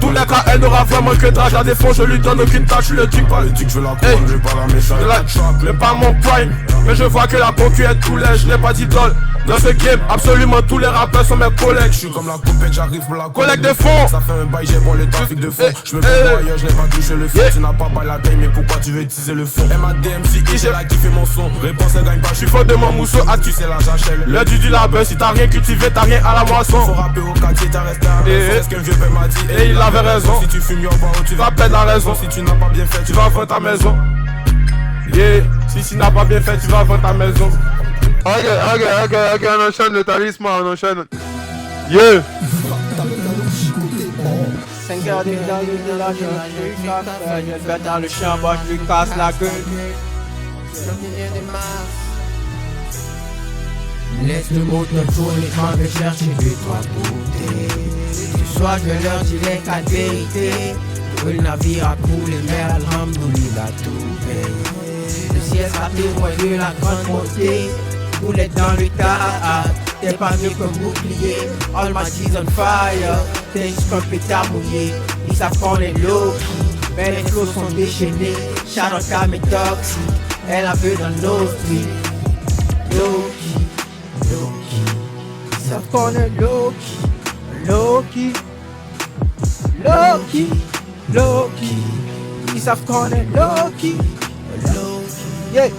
Tous les cas, elle n'aura vraiment que de rage. La défense, je lui donne aucune tâche. Je le dis pas le tic, je la prends, je vais pas la méchante. La trap, n'est pas mon prime. Mais je vois que la concu est tout laid, je n'ai pas d'idole. Dans ce game, absolument tous les rappeurs sont mes collègues. Je suis comme la compète, j'arrive pour la collègue de fond. Ça fait un bail, j'ai pour le trafic de fond. Je me fais ailleurs, je n'ai pas touché le feu. Tu n'as pas la taille, mais pourquoi tu veux utiliser le fond? MADMCI, j'ai la kiffé mon son. Réponse, elle gagne pas, je suis fort de mon mousseau. Ah, tu sais la jachelle. Le du labeur, si t'as rien cultivé, t'as rien à la moisson. Faut rapper au quartier, t'as resté à la maison. Ce qu'un vieux père m'a dit, et il avait raison. Si tu fumes, y'a pas, tu vas perdre la raison. Si tu n'as pas bien fait, tu vas vendre ta maison. Yeah, si tu n'as pas bien fait, tu vas vendre ta maison. Ok, on enchaîne le talisman, on enchaîne. Yeah! 5 heures de la je vais faire dans le champ, moi je lui casse la gueule. Laisse le moteur tourner, je m'en vais chercher 2-3 bouteilles. Ce soir je leur dirai 4 vérités. Pour le navire a coulé, mais alhamdoulilah tout paye. Le ciel sera témoin de la grande montée. Boulette dans le tas, t'es pas mieux qu'un bouclier. All my G's on fire, t'es juste un pétard mouillé. Ils savent qu'on est low-key, mais les flots sont déchaînés. Shadow Cam est toxique, elle a vu dans nos streets. Low-key, low-key. Ils savent qu'on est low-key, low-key, low-key, low-key. Ils savent qu'on est low-key, low-key. Yeah.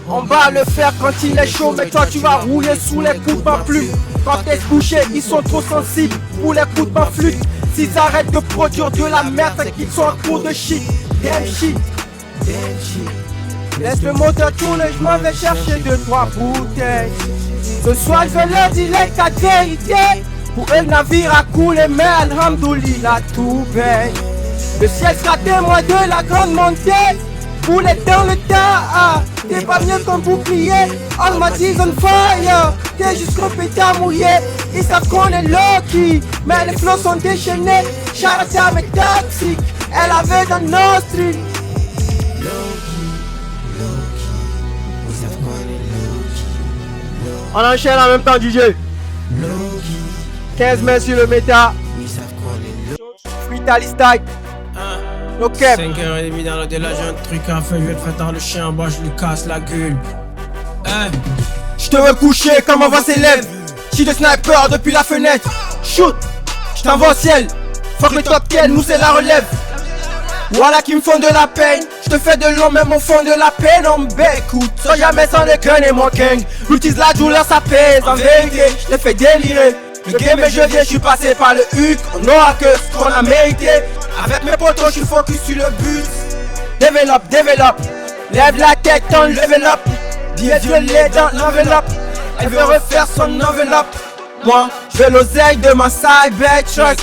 On va le faire quand il est chaud, mais toi tu vas rouler sous les coups de ma plume. Quand t'es couché, ils sont trop sensibles pour les coups de ma flûte. S'ils arrêtent de produire de la merde, c'est qu'ils sont en cours de shit. Damn shit, damn shit. Laisse le moteur tourner, je m'en vais chercher 2-3 bouteilles. Ce soir je leur dis les 4 vérités. Pour eux le navire a coulé, mais alhamdoulilah tout paye. Le ciel sera témoin de la grande montée. Boulette dans le tas, t'es pas mieux qu'un bouclier. All my G's on fire, t'es juste un pétard mouillé. Ils savent qu'on est lucky, mais les flots sont déchaînés. Charlotte est toxique, elle avait dans nos streets. On enchaîne en même temps DJ. 15 mètres sur le méta. Free Talistai. Ok. 5h30 dans l'au-delà, j'ai un truc à faire, je vais te faire dans le chien, moi je lui casse la gueule. Je te veux coucher comme on voit ses lèvres. J'suis de sniper depuis la fenêtre. Shoot, j't'envoie au ciel. Fuck le top 10, nous c'est la relève. Voilà qui me font de la peine. J'te fais de l'eau même au fond de la peine. On m'écoute, sans jamais sans les guns et mon gang. J'utilise la douleur, ça pèse. En vérité, j'te fais délirer. Le game et je viens, j'suis passé par le HUC. On aura que ce qu'on a mérité. Avec mes potos, j'suis focus sur le but. Développe, développe. Lève la tête, on level up. Billet violet dans l'enveloppe. Elle veut refaire son enveloppe. Moi, j'veux l'oseille de ma Cybertruck.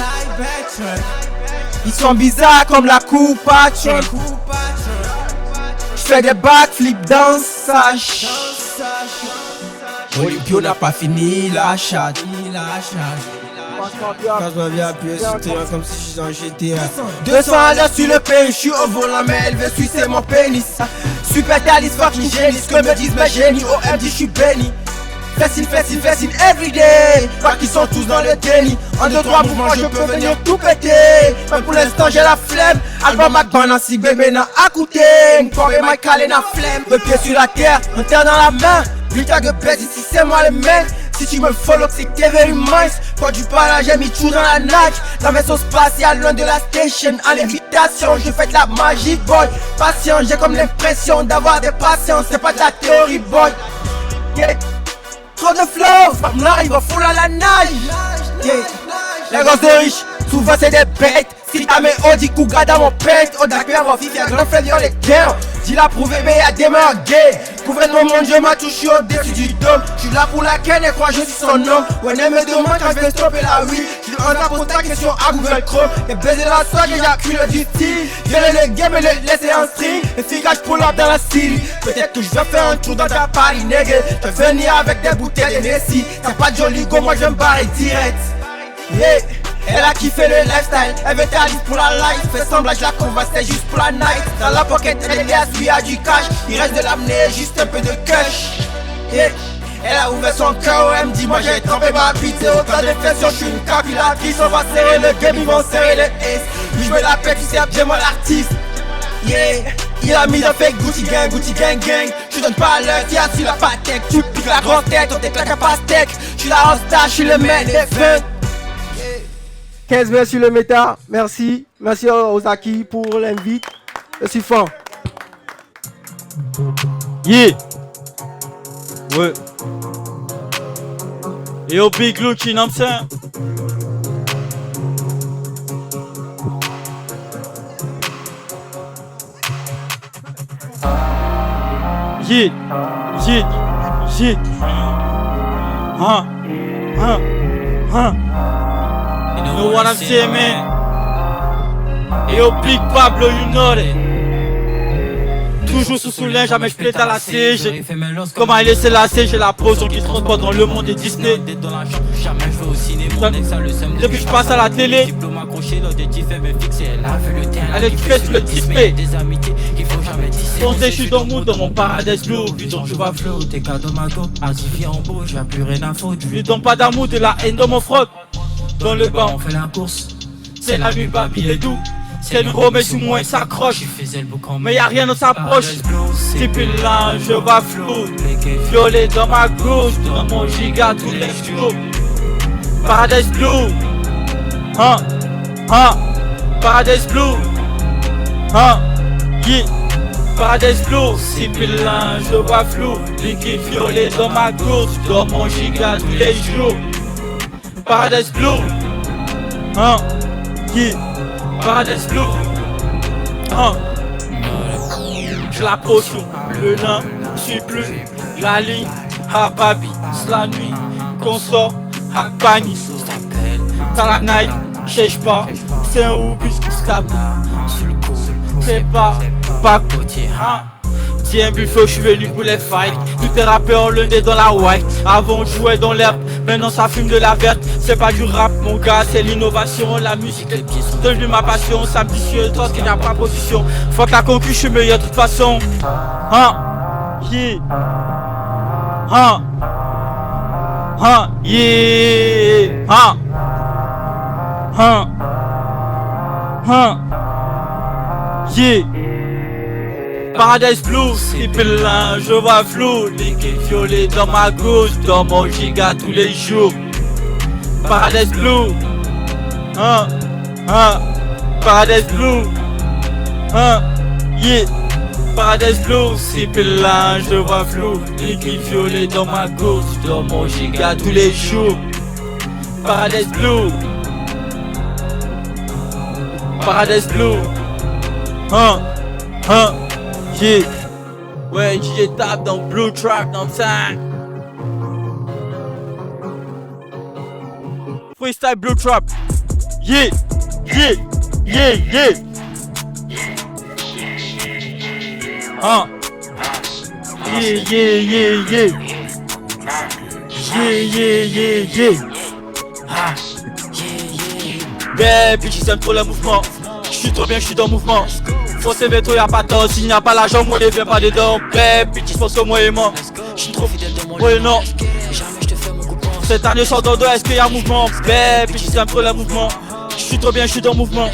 Ils sont bizarres comme la coupe à truck. J'fais des backflips dans sa Olympio n'a pas fini la chatte. Quand je reviens appuyer sur terrain comme si j'étais en GTA. 200 à l'heure sur le pays, j'suis au volant mais elle veut sucer mon pénis. Super Talis fucking génie, ce que me disent mes génies. OMD j'suis béni. Facile, everyday. Pas qu'ils sont tous dans le déni. En 2-3 mouvements je peux venir tout péter. Mais pour l'instant j'ai la flemme. Album McBan ainsi bébé n'a à coûter. Corps et Mike Allen n'a flemme. Le pied sur la terre, un terre dans la main. Lui tag de bête ici c'est moi le mec. Si tu me follow c'est que t'es very mince. Quand du parage j'ai mis tout dans la nage. La vaisseau spatiale loin de la station. En lévitation je fais de la magie boy. Patient j'ai comme l'impression d'avoir des patients. C'est pas de la théorie boy. Yeah. Trop de flow, on arrive au fond à la nage. Yeah. Les gosses de riches, souvent c'est des bêtes. Si t'as mes Audi Kuga dans mon pète. Au Dakar, on vit, y'a grand frère dans les guerres. Dis la prouver, mais y'a des mains gays. Couvrez-moi mon Dieu, ma touche au-dessus du dôme. J'suis là pour la ken et crois je suis son nom. Ouais, elle me demande quand je vais stopper la oui. J'lui en ta question à Google Chrome. Et baiser la soie, j'éjacule du style. Viens le game et le laisser en stream. Et figage pull up dans la city. Peut-être que je vais faire un tour dans ta Paris, nègre. Je vais venir avec des bouteilles de Messi. T'as pas de joli go, moi je me barre direct. Yeah. Elle a kiffé le lifestyle, elle veut ta liste pour la life. Fait semblant, je la convainc, c'est juste pour la night. Dans la pocket, elle est lui a du cash. Il reste de l'amener, juste un peu de cash. Yeah. Elle a ouvert son cœur, elle me dit, moi j'ai trempé ma bite. C'est autant de pression, je suis une calculatrice. On va serrer le game, ils vont serrer le S. Lui je me la pète, tu sais bien moi l'artiste. Yeah. Il a mis un fake Gucci gang. Je donne pas l'heure, tiens sur la patek. Tu piques la grosse tête, on t'éclate à pastèque. Je suis la rockstar, je suis le man des fun. 15 mètres sur le méta, merci. Merci aux acquis pour l'invite. Je suis fort. Yeah. Ouais. Yo, Big Luke, you know what I'm saying? Yeah. Yeah. You know what I'm saying, man? Yo, Big Pablo, you know that. Toujours sous soleil, jamais je plais à la CG. Comment il est lacé, j'ai la potion qui transporte dans le monde des Disney. Depuis que je passe à la télé, elle est faite le typé. Pensez, je suis dans mon paradis blue. Putain, je vois flou, t'es cadeau mato. Artifié en beau, j'ai plus rien à foutre. Je lui donne pas d'amour, de la haine dans mon froc. Dans le bas, on fait la course. C'est la nuit, baby, et doux. C'est le remet sous moi, il s'accroche. Mais y'a rien dans sa poche. Type là, je vois flou. Violet dans ma gauche, dans mon giga tous les jours. Paradise Blue. Paradise Blue. Yeah. Paradise Blue. Type là, je vois flou. Liquide violet dans ma gauche, dans mon giga tous les jours. Paradise Blue. Yeah. Paradise Blue. J'ai la potion, le nain, je suis plus la ligne. Hababi, c'est la nuit qu'on sort à Pani. T'as la night, cherche pas, c'est un oubus qui se tape. C'est pas côté. Tiens, Buffalo, je suis venu pour les fights. Tous tes rappeurs ont le nez dans la white. Avant on jouait dans l'herbe, maintenant ça fume de la verte. C'est pas du rap mon gars, c'est l'innovation. La musique, les pieds sont devenus ma passion. C'est ambitieux, toi qu'il n'y a pas position. Faut que la concu, je suis meilleur de toute façon. Yeah. Yeah. Paradise Blue, c'est plein, je vois flou. Liquide violet dans ma gauche, dans mon giga tous les jours. Paradise Blue. Paradise Blue. Yeah. Paradise Blue, c'est plein, je vois flou. Liquide violet dans ma gauche, dans mon giga tous les jours. Paradise Blue. Paradise Blue. Yeah. Ouais, DJ tape dans Blue Trap dans le time. Freestyle Blue Trap. Yeah. Yeah. Yeah. Yeah. Yeah, yeah, yeah, yeah. Yeah, yeah, yeah, yeah. Baby, j'aime trop le mouvement. J'suis trop bien, j'suis dans le mouvement. Faut s'éveiller, y'a pas de temps. S'il n'y a pas l'argent, moi, ne viens pas dedans. Baby, tu penses que moi et moi. J'suis trop fidèle dans mon mouvement. Ouais, non. Cette année, sans dodo, est-ce qu'il y a un mouvement? Baby, j'aime trop le mouvement. J'suis trop bien, j'suis dans le mouvement.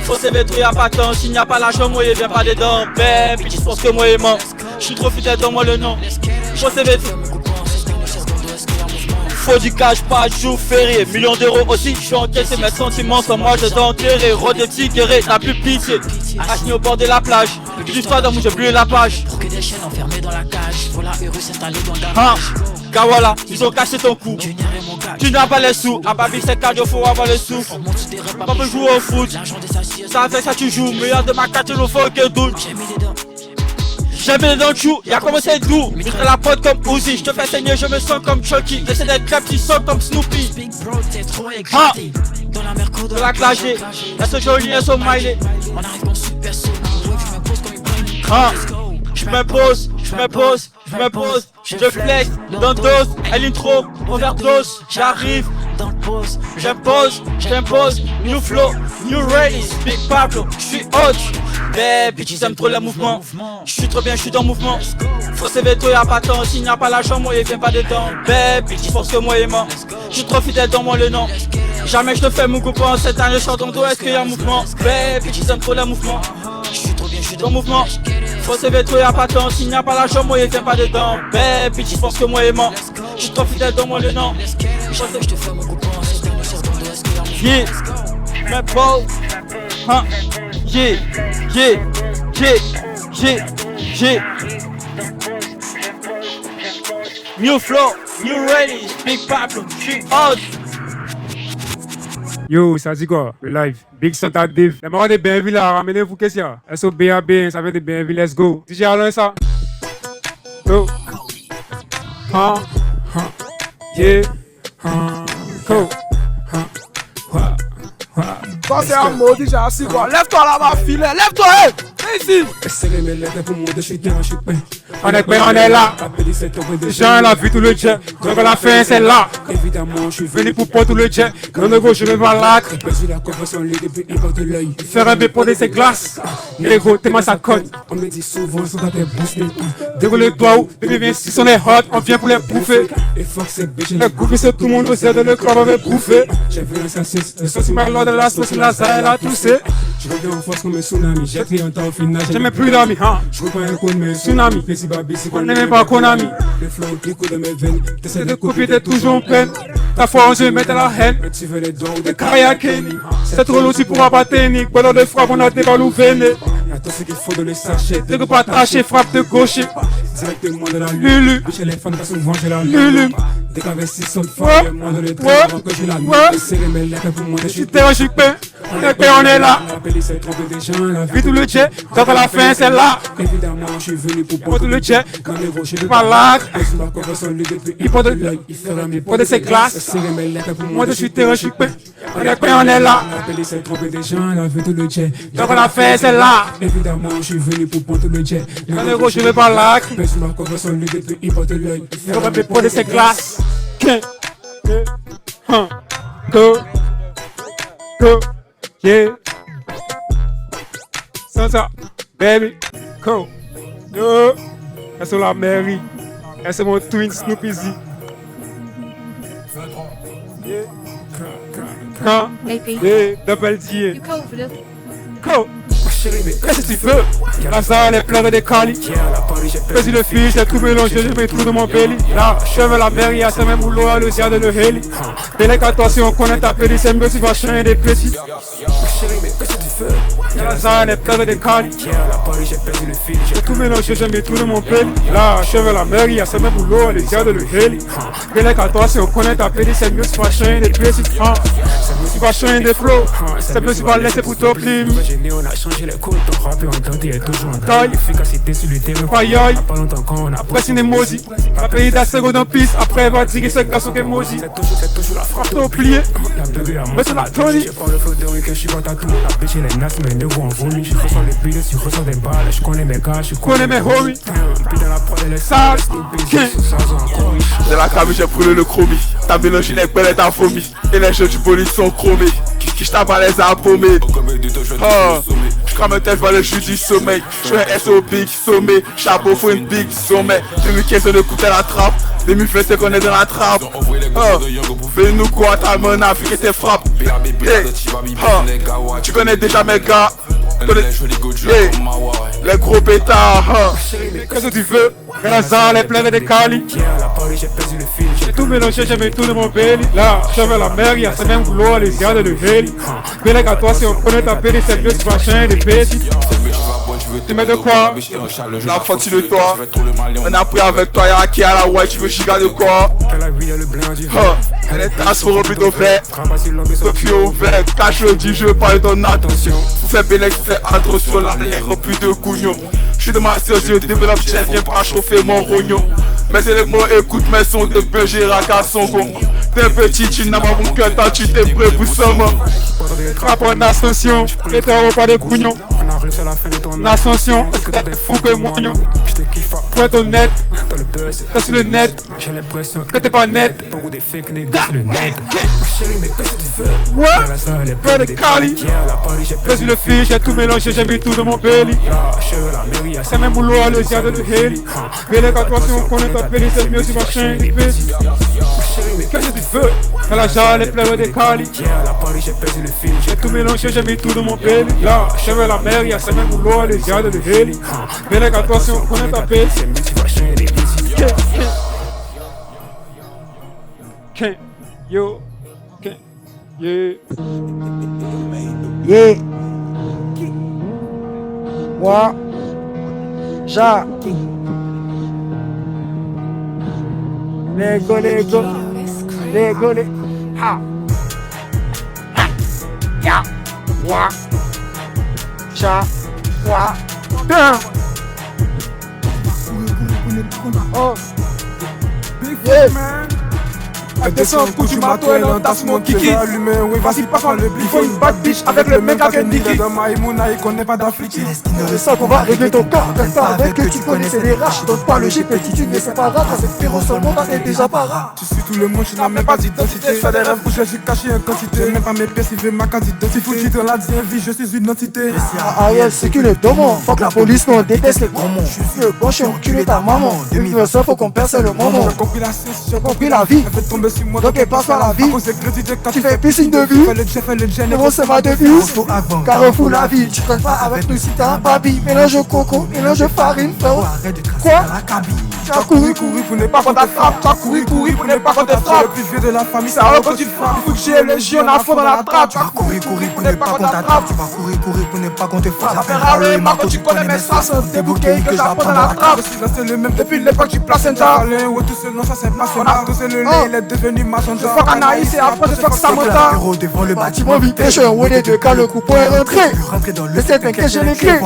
Faut s'éveiller, y'a pas de temps. S'il n'y a pas l'argent, moi, ne viens pas dedans. Baby, tu penses que moi et moi. J'suis trop fidèle dans moi le nom. Faut s'éveiller. Faut du cash, pas de jour férié. Millions d'euros aussi, je suis encaissé. Mes sentiments sans moi, je dois enterrer. Rôde des petits guerriers, t'as plus pitié. Assis au bord de la plage. L'histoire d'amour, j'ai brûlé la page. Pour que des chaînes enfermées dans la cage. Voilà, heureux s'installer dans la cage. Kawala, ils ont caché ton cou. Tu n'as pas les sous. À Babi, c'est cardio, faut avoir les sous. Pas me jouer au foot. Ça fait ça, tu joues. Meilleur de ma carte, il faut que doute. J'ai mis les dents de chou, y'a commencé doux. Je la pote comme Uzi, je te fais saigner, je me sens comme Chucky. J'essaie d'être crêpe, tu sens comme Snoopy. De la clagée, y'a ce joli, y'a ce smiley. Je m'impose, je flex, dans dose, elle intro, overdose, j'arrive, j'impose, new flow, new race, Big Pablo, j'suis hot, baby, tu aimes trop le mouvement, j'suis trop bien, j'suis dans le mouvement, faut s'éveiller, y'a pas de temps, s'il n'y a pas l'argent, moi, il vient pas dedans, baby, tu penses que moi et moi, j'suis trop fidèle dans moi le nom, jamais je te fais mon coupon, cette année, j'sors dans dos, est-ce qu'il y a un mouvement, baby, tu aimes trop le mouvement, j'suis trop bien, j'suis dans le mouvement. Faut s'éveiller, y'a pas de temps, s'il n'y a pas l'argent, moi il vient pas dedans. Baby, tu penses que moi et moi, j'suis trop fidèle dans moi le nom. Je te fais mon coupon, yeah, mais Paul, yeah, yeah, yeah, yeah, yeah. New flow, new ready, Big Pablo, j'suis hot. Yo, ça dit quoi? Le live. Big Santa Div. Les marins de Bienville là, ramenez-vous qu'est-ce qu'il y a? SOBAB, ça vient de Bienville, let's go. DJ Alain ça. Yo. Yeah, go. Quand c'est un mot déjà assis quoi. Lève-toi là ma fille, lève-toi, hey! Viens ici. On est prêt, on est là. Jean l'a vu tout le jet. Donc la fin c'est là. Évidemment, je suis venu pour prendre tout le jet. Non, non, je me balade. Faire un bé pour ses glaces. Les gros, t'es ma sacoche. On me dit souvent, sont dans tes boostés. Déroule le doigt où, bébé, viens si on est hot, on vient pour les bouffer. Les coups, c'est tout le monde, c'est de le club, on va bouffer. J'ai vu un saucisse, le saucisse, ma lord de la sauce, la ça, elle a toussé. Je reviens en force comme un tsunami. J'ai crié un temps au final. J'ai même plus d'amis, hein. Je veux pas un coup de mes tsunami. On n'est même pas Konami. Le flow qui coule de mes veines. T'essaies de copier, t'es toujours en peine. Ta foi en jeu, mettre à la haine. Mais tu veux les dons de carrière Kenny. C'est trop long si pour ma technique. Pendant de frappe, on a des balles ou vénés. Y'a tout ce qu'il faut de les sachets. Dès que pas tracher, frappe de gaucher. Directement de la lulu. Chez les fans, pas souvent, j'ai la lulu. Dès qu'avec 6 autres fois, le monde de travail avant que j'ai la lune. Serrer mes lettres pour moi, je suis terrogique, on est là. Vu tout le jet, donc à la fin c'est là. Évidemment, je suis venu pour prendre tout le jet. Quand les rochers de balade, il porte de ses glaces. Moi je suis terrogique, on est là. Vu tout le jet, donc à la fin c'est là. Évidemment, je suis venu pour prendre tout le jet. Quand les rochers de balade, il porte de ses glaces. Go, yeah. Ça, baby, go. Yo, c'est la Mary. C'est mon twin Snoopy Z. Quand, yeah, double D. Go. Qu'est-ce que tu veux? La salle est pleine de calis. Fais-y le fiche, j'ai tout mélangé, je mets tout dans mon belly. Là, cheveux la mairie, à ce même boulot, à le ciel de le heli. Bélec, attention, on connaît ta pédie, c'est mieux si va changer des petits. La salle est pleine de calis. J'ai tout mélangé, je mets tout dans mon belly. Là, cheveux la mairie, à ce même boulot, à le ciel de le heli. Bélec, attention, on connaît ta pédie, c'est mieux si va changer des petits. Tu vas changer des flows, c'est mieux si va laisser pour ton prime. Les codes, ton rap et en dentée est toujours en taille. Efficacité sur le terrain. Pas longtemps qu'on a après c'est une emoji. La pays d'un second en piste. Après elle va dire ce garçon qui est emoji. C'est toujours la frappe au plié. La bébé à moi c'est la Tony. J'ai pas le feu de rue que je suis dans ta tour. La bitch elle est naze mais ne voit en vomi. Je ressens les billes, je ressens des balles. Je connais mes gars, je connais mes homies. Puis dans la prod elle est sale. De la cabine j'ai brûlé le chromie. T'as mélangé les belles et ta vomi. Et les jeux du police sont chromés. Qui tape à les appaumés. Je crame un tel vers le jus du sommeil. Je fais un SO big sommet. Chapeau faut une big sommet. 2015 on écoute à la trappe. 2020 c'est qu'on est dans la trappe. Fais-nous quoi ta main Afrique et tes frappes. Tu connais déjà mes gars. Les gros pétards. Qu'est-ce que tu veux? La salle est pleine de calis. J'ai tout mélangé, j'ai mis tout dans mon belly. Là, je vais la mer, y'a ce même boulot, les gars de le heli. Bélec à toi, si on connaît ta pédie, c'est mieux, tu vas changer des petits. Tu mets de quoi? La faute de toi. On a pris avec toi, y'a qui à la white, tu veux giga de quoi? Elle est tasse pour remplir ton verre. Sophie au vert, cache le dit, je veux parler ton attention. Fais Bélec, fais attention, là, elle est remplie de couillons. Je suis de ma sœur, je développe, je viens pas chauffer mon rognon. Mais c'est les mots, écoute mes sons de Bergerac à son con. T'es petit, tu n'as pas mon cœur, tant tu t'es prêt pour ça, man. Frappe en ascension, et t'as pas de couillons. L'ascension, est-ce que t'as des fous que moi? Pour être honnête, t'es sur le net, que t'es pas net. Ouais, plein de calis. Fais sur le fiche, j'ai tout mélangé, j'ai mis tout dans mon belly. C'est même boulot à le ciel de le heli. Bélec à toi si on connaît ta pédie, c'est mieux si ma chaîne est petite. Qu'est-ce que tu veux? Quand la salle est pleine de calis. J'ai tout mélangé, j'ai mis tout dans mon belly. Là, je vais la mer, y'a ce même boulot à le ciel de le heli. Bélec à toi si on connaît ta pédie, c'est mieux si ma chaîne est petite. Yo, yeah. Yeah. Moi, Jacques. Lego. Ha. Ya. Moi. Jacques. Moi. Damn. Oh. Elle descend au coup du marteau, elle entasse mon kiki. Allumé, oui, vas-y, pas faire le blif. Il faut une bad bitch avec le mec à Kendiki. Dans Maïmouna, il connaît pas d'Afrique. C'est ça qu'on va régler ton cas. Reste pas avec que tu connaissais les rats. Donne pas le Jeep et tu ne sais pas rare. C'est féroce seulement, t'es déjà pas rare. Tu suis tout le monde, tu n'as même pas d'identité. Fais des rêves où je suis caché en quantité. Même pas mes pièces, il veut ma carte d'identité. Foutu dans la vie, je suis une entité. Ariel, c'est qui le dommant. Fuck la police, non, on déteste les grands mots. Je suis le bon, je suis enculé ta maman. 2009, faut qu'on perce le moment. J'ai compris la science, j'ai compris la vie. Donc elle passe par la vie. Tu fais plus signe de vue. Gros c'est ma devise. Carrefour la vie. Tu traînes pas avec nous si t'as un babi. Mélange coco, mélange farine. Quoi? Tu as couru pour ne pas qu'on t'attrape. Tu as couru pour ne pas qu'on te frappe. Le plus vieux de la famille, ça va quand tu frappes. Faut que j'ai les jeunes à fond dans la trappe. Tu as couru pour ne pas qu'on t'attrape. Tu vas courir pour ne pas qu'on te frappe. Ferrari, Marco, tu connais mes strass. Des bouquets que j'apprends dans la trappe. C'est le même depuis l'époque du placenta. Ouais, tout seul, non, ça c'est pas son art. Tout seul, le lait, il est devenu machin. Je fuck Anaïs et après je fuck Samantha. Héros devant le bâtiment vite. Je suis un Wodé de cas, le coupon est rentré. Le 7 que j'ai les clés.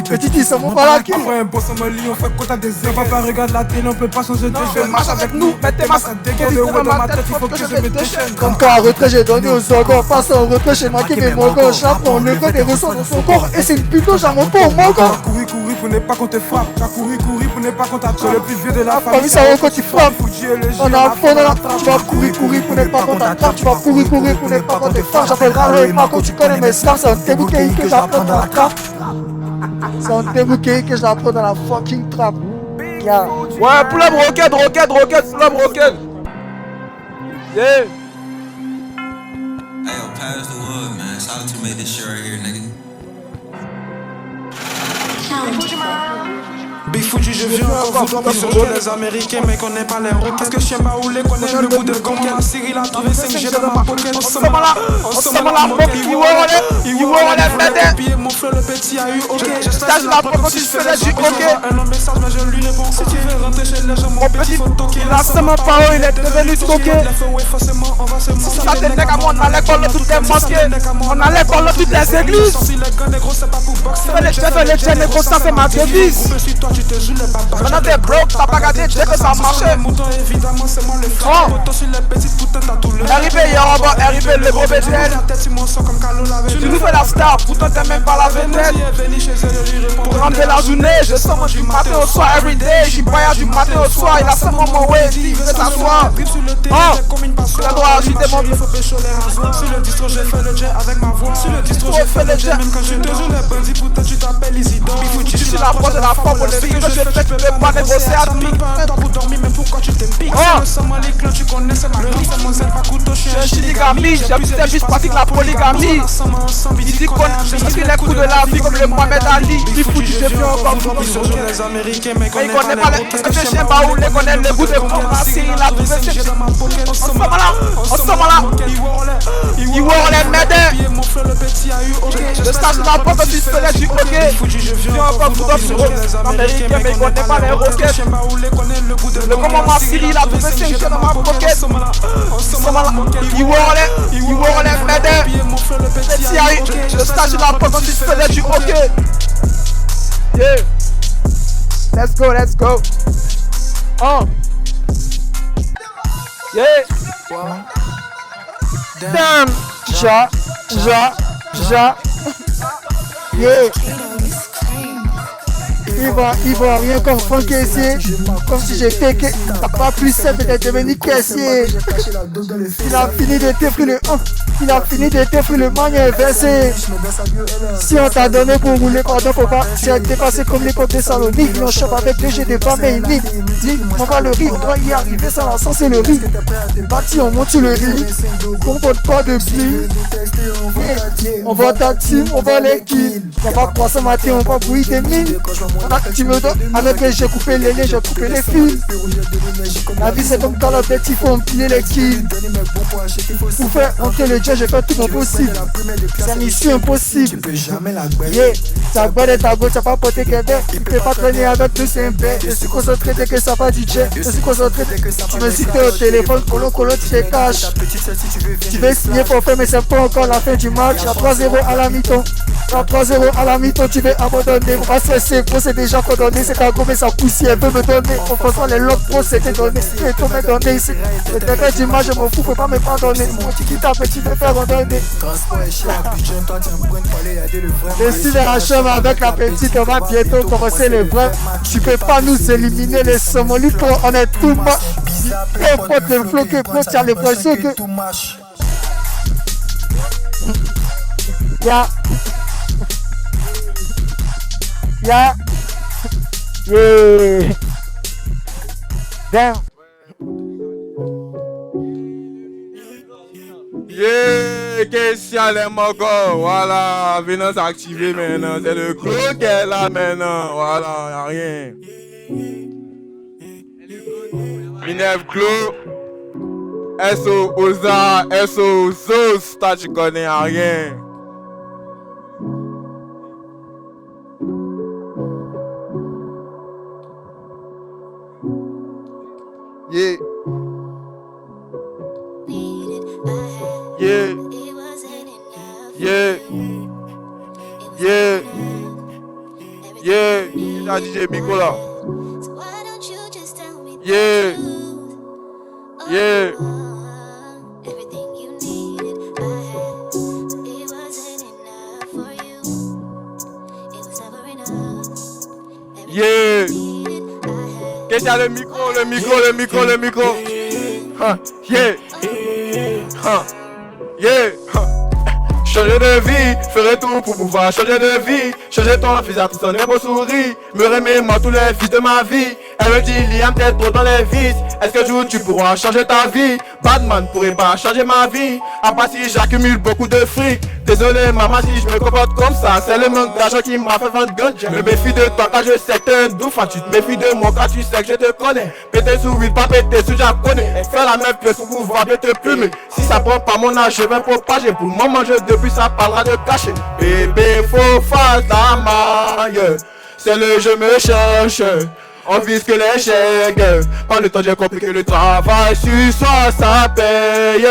Petit ils sont pas la queue. Après un boss en Mali, on fait contact des heures. Papa regarde la télé, on peut pas changer de jeu. Marche avec nous, mettez ma salle dégaine de haut dans ma tête, il faut que je me déchaîne. Comme quand en retrait j'ai donné aux organs. Passe en retrait chez moi qui met mon gars. J'apprends le gars des ressources dans son corps. Et c'est une plutôt j'en pas au mon gars. Courir pour ne pas qu'on te frappe. Tu as couru pour ne pas qu'on t'attrape. Le plus vieux de la famille, ça va quand tu frappes. On a un fond dans la trappe. Tu vas courir pour ne pas qu'on t'attrape. Tu vas courir pour ne pas qu'on te frappe. J'appelle Raleigh Marco, tu connais mes stars. C'est un débouquet que j'apprends dans la trappe. C'est un débouquet que j'apprends dans la fucking trappe. Yeah. Ouais, pull up rocket, pull up rocket. Yeah. Hey, yo, pass the wood, man. Solitude made this shit right here, nigga. Big Fuji, je viens encore vous sur les Américains, mais connaît pas les rockets. Parce que Chien Baoulé connaît le bout de Gonken. Cyril a trouvé 5G dans ma pocket. On se mal la poque, il voit on est pété. Mon frère le petit a eu ok. Je stage la poque si je faisais du ok. Un long message, mais je lui réponds. Si tu veux rentrer chez les gens, mon petit faut toquer. Il a seulement parole, il est devenu toqué. Forcément, on va se mentir. Ça t'es nègres, on allait coller toutes les mosquées. On allait coller toutes les églises. Fais les jets, négro, ça c'est ma devise. On a des blocs, t'as pas regardé, dès que ça marchait. Arrivé hier en bas, arrivé le gros BTL. Tu nous fais la star, pourtant t'es même pas la vedette. Pour rendre la journée, je sors moi du matin au soir, everyday. J'y voyage du matin au soir, il a seulement mon way, il veut s'asseoir. Tu dois ajouter mon vie. Sur le distro, j'ai fait le jet avec ma voix. Sur le distro, j'ai fait le jet, même quand je te joue les bandits, pourtant tu t'appelles Isidore. Je suis la proche de la forme pour les filles que je fais, tu peux pas négocier à tout. Pas pour dormir, même pourquoi tu t'impiques. C'est le sang, les clans, tu connais, c'est ma vie. C'est mon zèle, pas couteau, je suis un chiligamie. J'habite des biches, pratique la polygamie. Il dit qu'on a pris les coups de la vie comme le Mohamed Ali. Il fout du jeu, encore pour les Américains, mais il connaît pas les chiens Baoulé, connaît les goûts de Cobra. Cyril a trouvé ses chiens. On se là. Il voit les médés. Le stage de la porte, tu faisais du hockey. Je viens encore pour d'autres sur les Américains, mais il connaît pas les roquettes. Le commandant Cyril a trouvé ses chiens dans ma pocket. Il voit les médés. Le stage de la porte, tu faisais du hockey. Yeah. Let's go. Oh. Yeah. Damn. Yeah. Il va rien comprendre caissier. Comme si j'étais que t'as pas plus simple d'être devenu caissier. Il a fini de t'effrir le il a fini de t'effrir le manier inversé. Si on t'a donné pour rouler, pardon, faut pas. Tu as dépassé comme les côtes de Salonique. On chope avec le G de pas mais unique. Dis, on va le riz, on doit y arriver sans la sens et le riz. Bâti, on monte sur le riz. On vote pas de pli. On va ta team, on va les kills. On va croire ce matin, on va bouillir des mines. Tu me donnes, avec les j'ai coupé les liens, j'ai coupé les fils. La vie c'est comme Call of Duty, il faut empiler les kills. Pour faire entrer le jet, j'ai fait tout mon possible. C'est une issue impossible. Yeah, ta bonne et ta go, t'as pas porté Québec. Tu peux pas traîner avec tout c'est un bête. Je suis concentré dès que ça va du jet. Je suis concentré dès que ça va. Tu me cites au téléphone, colo, tu te caches. Tu veux signer pour faire, mais c'est pas encore la fin du match. À 3-0 à la mi-temps. 3-0 à la mi-temps, tu veux abandonner. On va stresser, gros, c'est déjà condamné. C'est ta gomme et sa poussière, elle veut me donner. En faisant les logs, gros, c'était donné. Et tout m'est donné ici. Le dernier dimanche, je m'en fous, faut pas me pardonner. Moi, tu quittes un petit peu faire abandonner. Et si les HM avec la petite, on va bientôt commencer les vrais. Tu peux pas nous éliminer les somolites, on est tout moche. Peu importe le flow que gros, tu as l'impression que. Yeah. Yeah. Yeah. Damn. Yeah, question les mogos, voilà, venez s'activer maintenant, c'est le gros qui est là maintenant, voilà, y'a rien. Minerve Clos, SO Oza, SO Zos, toi tu connais y'a rien. Yeah. Yeah. Yeah. Yeah. Yeah. Y'a DJ Miko là. Yeah. Yeah. Yeah. Qu'est-ce qu'il y a le micro. Huh. Yeah. Huh. Yeah. Huh. Changer de vie, ferai tout pour pouvoir changer de vie. Changer ton fils à tout son beau sourire. Me remémore tous les fils de ma vie. Elle me dit, Liam, t'es trop dans les vices. Est-ce que jour tu pourras changer ta vie? Batman pourrait pas changer ma vie. À part si j'accumule beaucoup de fric. Désolé maman si je me comporte comme ça. C'est le manque d'argent qui m'a fait vendre gun. Je me méfie de toi quand je sais que t'es un doufant. Tu te méfies de moi quand tu sais que je te connais. Péter sous vide, pas péter sous japonais. Fais la même pièce pour pouvoir bien te plumer. Si ça prend pas mon âge, je vais propager. Pour le moment je depuis ça parlera de cacher. Bébé faut faire ta maille. C'est le je me cherche. On vise que les chèques. Par le temps j'ai compris que le travail sur soi ça paye.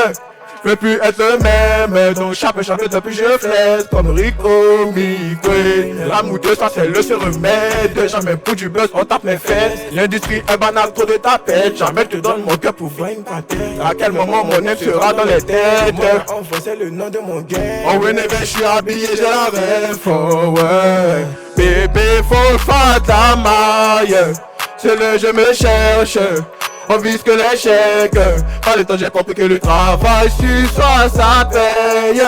Je veux plus être le même, donc chaque depuis je flaisse comme Rico Miguel. L'amour de ça c'est le seul remède. Jamais pour du buzz on tape mes fesses. L'industrie est banale, trop de tapette. Jamais je te donne mon cœur pour voir une tête. À quel moment mon aime sera dans les têtes? On faisait le nom de mon gang. Oh oui, je suis habillé, j'ai la rêve. Oh ouais. Bébé faut faire ta maille. C'est le je me cherche. On vise que les chèques. Par le temps j'ai compris que le travail sur soi ça paye.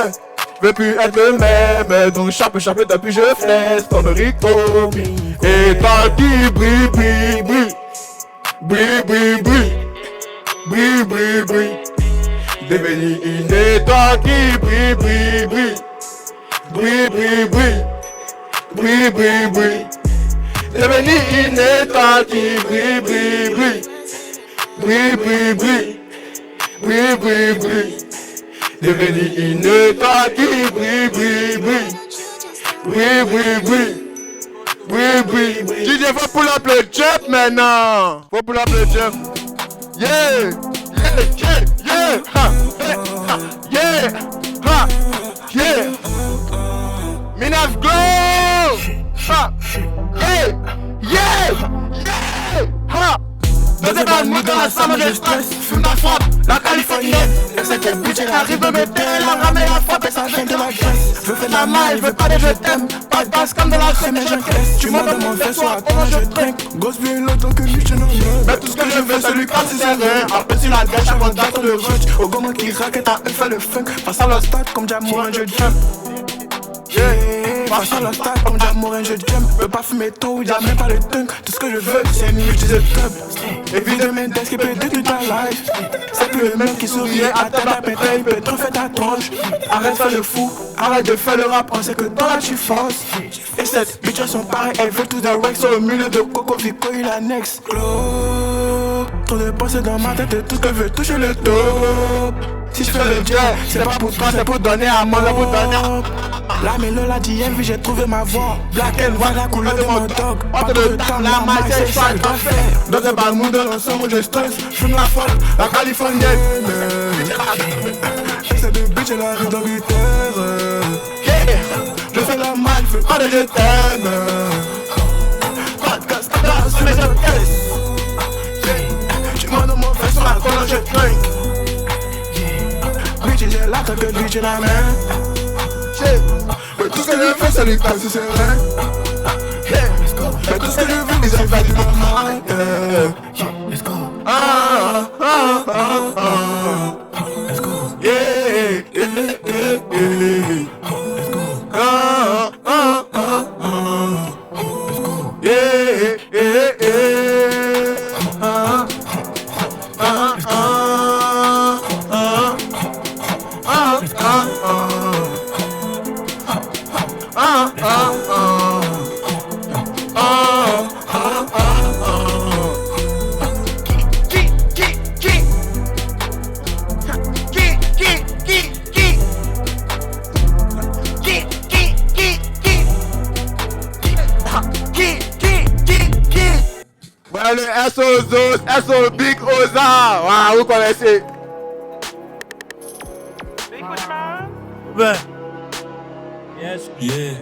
Je veux plus être le même. Donc chape depuis je flaisse comme Rico. Et toi qui brille, brille, brille. Brille, brille, brille. Brille, brille, brille. Devenir une étoile qui brille, brille, brille. Brille, brille, brille. Brille, brille, brille. Devenir une étoile qui brille, brille, brille. Brille, brille, brille. Brille, brille, brille. Devenir une étoile qui brille, brille, brille. Brille, brille, brille. Brille, brille, brille. DJ faut pull up le jump maintenant. Faut pull up le jump. Yeah. Yeah, yeah, yeah. Ha, ha, yeah. Ha, yeah. Minerve Clos. Ha. Yeah. Yeah. Yeah. Ha. Deuxième balle, dans la salle, je stress, fume la frappe, la californienne. Le septième budget arrive de me taire, la rame et la frappe et ça vient de la Grèce. Je fais de la maille, je veux pas de je t'aime, pas de basse comme de la crème et je caisse. Tu m'as demandé ce soir comment je trinque, gosse bien longtemps que lui je n'en veux. Mais tout ce que je veux c'est lui quand c'est rien, après sur la gâche avant d'attendre le rush. Au gommant qui raquette à eux fait le funk, face à la stade comme Jamour je jump. Yeah, face à la stade comme Jamour je jump. Veux pas fumer tôt, y'a même pas le tunk. Tout ce que je veux c'est une nuit, je the club. Évidemment, qu'est-ce qui peut détruire ta life? C'est plus le même qui souriait à ta pété, il peut te refaire ta tronche. Arrête de faire le fou, arrête de faire le rap, on sait que toi là tu forces. Et cette bitch elles sont pareilles, elles veulent tous des racks sur le milieu de Coco Vico, il annexe. Trop de pensées dans ma tête et tout ce que je veux toucher le top. Si je fais le jet, c'est pas pour toi, c'est pour donner à moi, c'est pour donner à... La mélodie la DMV, j'ai trouvé ma voix. Black and white, la couleur de mon dog. Pas de temps, la maille, c'est ça, le faire. Dans un bal, monde dans l'ensemble, je stresse. Fume la folle, la californienne. C'est de bitch, elle arrive dans 8 heures. Yeah, je fais la mal, fais pas de je t'aime. Podcast, mais je t'aime. Tu m'as dans mon frère sur la colonne, je drink. Bitch, j'ai la tête que bitch in la main. Mais tout ce que je fais, c'est lui passer, c'est vrai. Mais tout ce que je veux, ils ont fait du moment. Let's go. Let's go. Yeah, yeah, yeah, yeah. Let's go. Let's go. Yeah, yeah, yeah. Le SO Big Oza, vous connaissez. Ben. Yes. Yeah.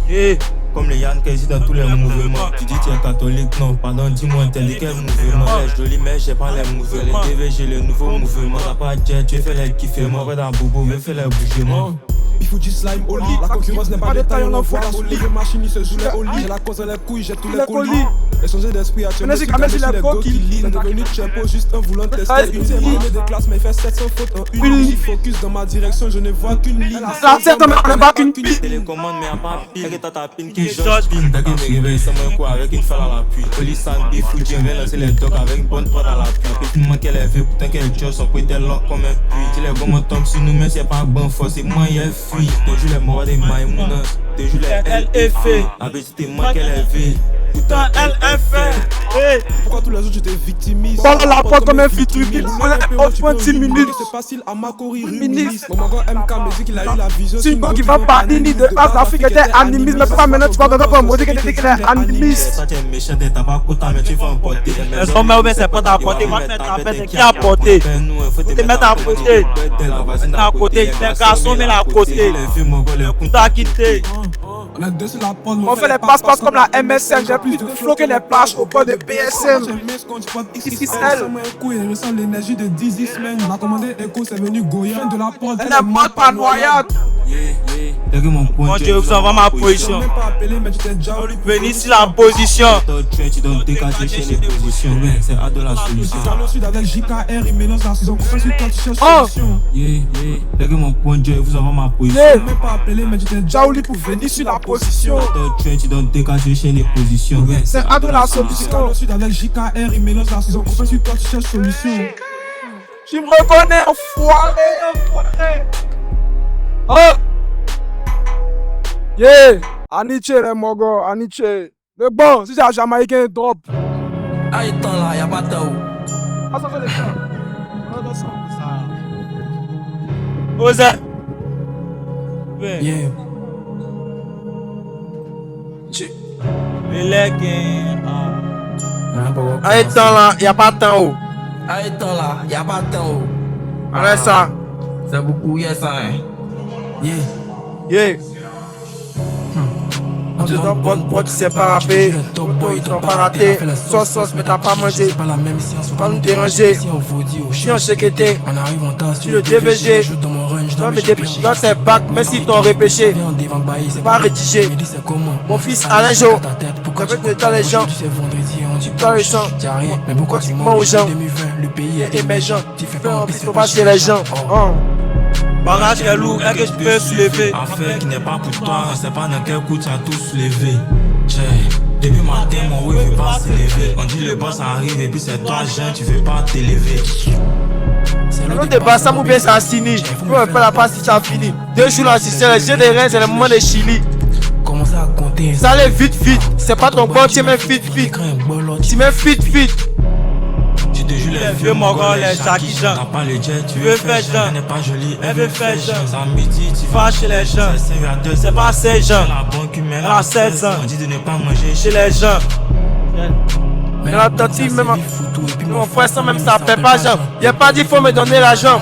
Yeah. Comme les Yann quasi dans tous les mouvements. Tu dis tu es catholique, non, pardon, dis-moi t'es de quel mouvement. Les jolis mais j'ai pas les mouvements. Les DVG, les nouveaux mouvements. T'as pas de jet, tu fais les kiffer, moi va dans bobo, je fais les bougements. Il faut du slime au lit, la concurrence n'est pas détaillée, on envoie la folie. Les machines, ils se jouent au lit, j'ai la cause les couilles, j'ai tous les colis. Échanger d'esprit à tuer, c'est les go qui lit. C'est devenu chapeau, juste un voulant tester. Une série de classe, mais il fait 700 fautes en une ligne. Focus dans ma direction, je ne vois qu'une ligne. La tête, on ne bat qu'une pile. Télécommande, mais y'a pas pile. T'as que t'as ta pine qui change pine. T'as que me réveille, c'est mon coup avec une felle à l'appui. Police and beef, Fuji, on vient lancer les tocs avec une bonne prod à l'appui. Effectivement, qu'elle est vue, putain, qu'elle joue, son couille était long comme un puits. Tu les gommes tombent sur nous, mais c'est pas bon force, c'est moi, y'a fui. Toujours les morts des maïmounas, toujours les LF. Avec tes mains qu'elle est vue. Putain, LF. Pourquoi tous les autres j'étais victimiste? Parle la porte comme un fitru, on est au point 10 minutes. C'est facile à Makori, ruministe. Mon maman MK me dit qu'il a eu la vision. C'est une go qui va parler ni de base d'Afrique était animiste. Mais pourquoi maintenant tu vas dans ton mot dire qu'elle était animiste? Ça t'es méchant, t'as pas content, mais tu vas emporter. Elles sont mais c'est pas d'apporter, moi je mettre en fait, qui a apporté? Faut te mettre à côté. À côté, les garçons mais à côté. T'as quitté. On fait les passe-passe comme la MSN, j'ai plus de flow que les plages au bord de BSM. Je sens l'énergie de Dizzy Semaine. On a commandé Echo, c'est venu Goya. De la porte, elle est morte pas noyade. Mon Dieu, vous envoie ma position. Venez ici la position. Tu dois dégager chez les positions. C'est à de la solution. Dans le sud avec JKR, il mélange la saison. Quand tu cherches solution. Dès mon point de Dieu, vous envoie ma position. Même pas appelé, mais tu t'es déjà au lit pour venir sur la position. Tu dois dégager chez les positions. C'est à de la solution. Dans le sud avec JKR, il mélange la saison. Quand tu cherches solution. Je me reconnais, enfoiré. Oh! Yeah! Aniche, les mogo, Aniche. Mais bon, si c'est un Jamaïcain, drop. Ah, il est là, y'a pas de temps. Ah, ça fait des gens. Oza! Yeah. Les legs, Ah, il est là, y'a pas de temps. Ah, il est là, y'a pas de temps. Arrête ça. C'est beaucoup, y'a ça, hein. Yeah. Yeah. Tu dois bonne pote, tu sais pas rapper. Ils t'ont pas raté. Sauce, mais t'as pas mangé. Pas nous déranger. Chien sécurité. Tu le DVG. Non, mais DVG, là c'est bac, mais si t'ont repêché. Pas rédigé. Mon fils Alain Jo. Avec de temps les gens. Tu parles les gens. Mais pourquoi tu mens aux gens? Le pays est émergent. Tu fais pas envie, faut pas chez les gens. Barrage est lourd, est-ce que je peux soulever? Affaire qui n'est pas pour toi, on sait pas dans quel coup tu as tout soulevé. Depuis matin, mon oui veut pas s'élever. On dit le boss arrive et puis c'est toi, jeune, tu veux pas t'élever. Le nom de Bassam ou bien c'est un cynique. Tu peux me faire la passe si tu as fini. 2 jours là, si c'est les jeux des reins, c'est le moment de Chili. Commencez à compter. Ça allait vite. C'est pas ton bon, tu mets vite. Tu mets vite. Les vieux mogons, les Jackie Jean. T'as pas le jet, tu veux faire Jean. Elle n'est pas jolie, elle veut faire Jean. À midi, tu vas chez les gens. C'est pas 16 ans. Elle a 16 ans. On dit de ne pas manger chez les gens. Mais la tante, même mon frère, ça même ça paie pas Jean. Y'a pas dit faut me donner l'argent.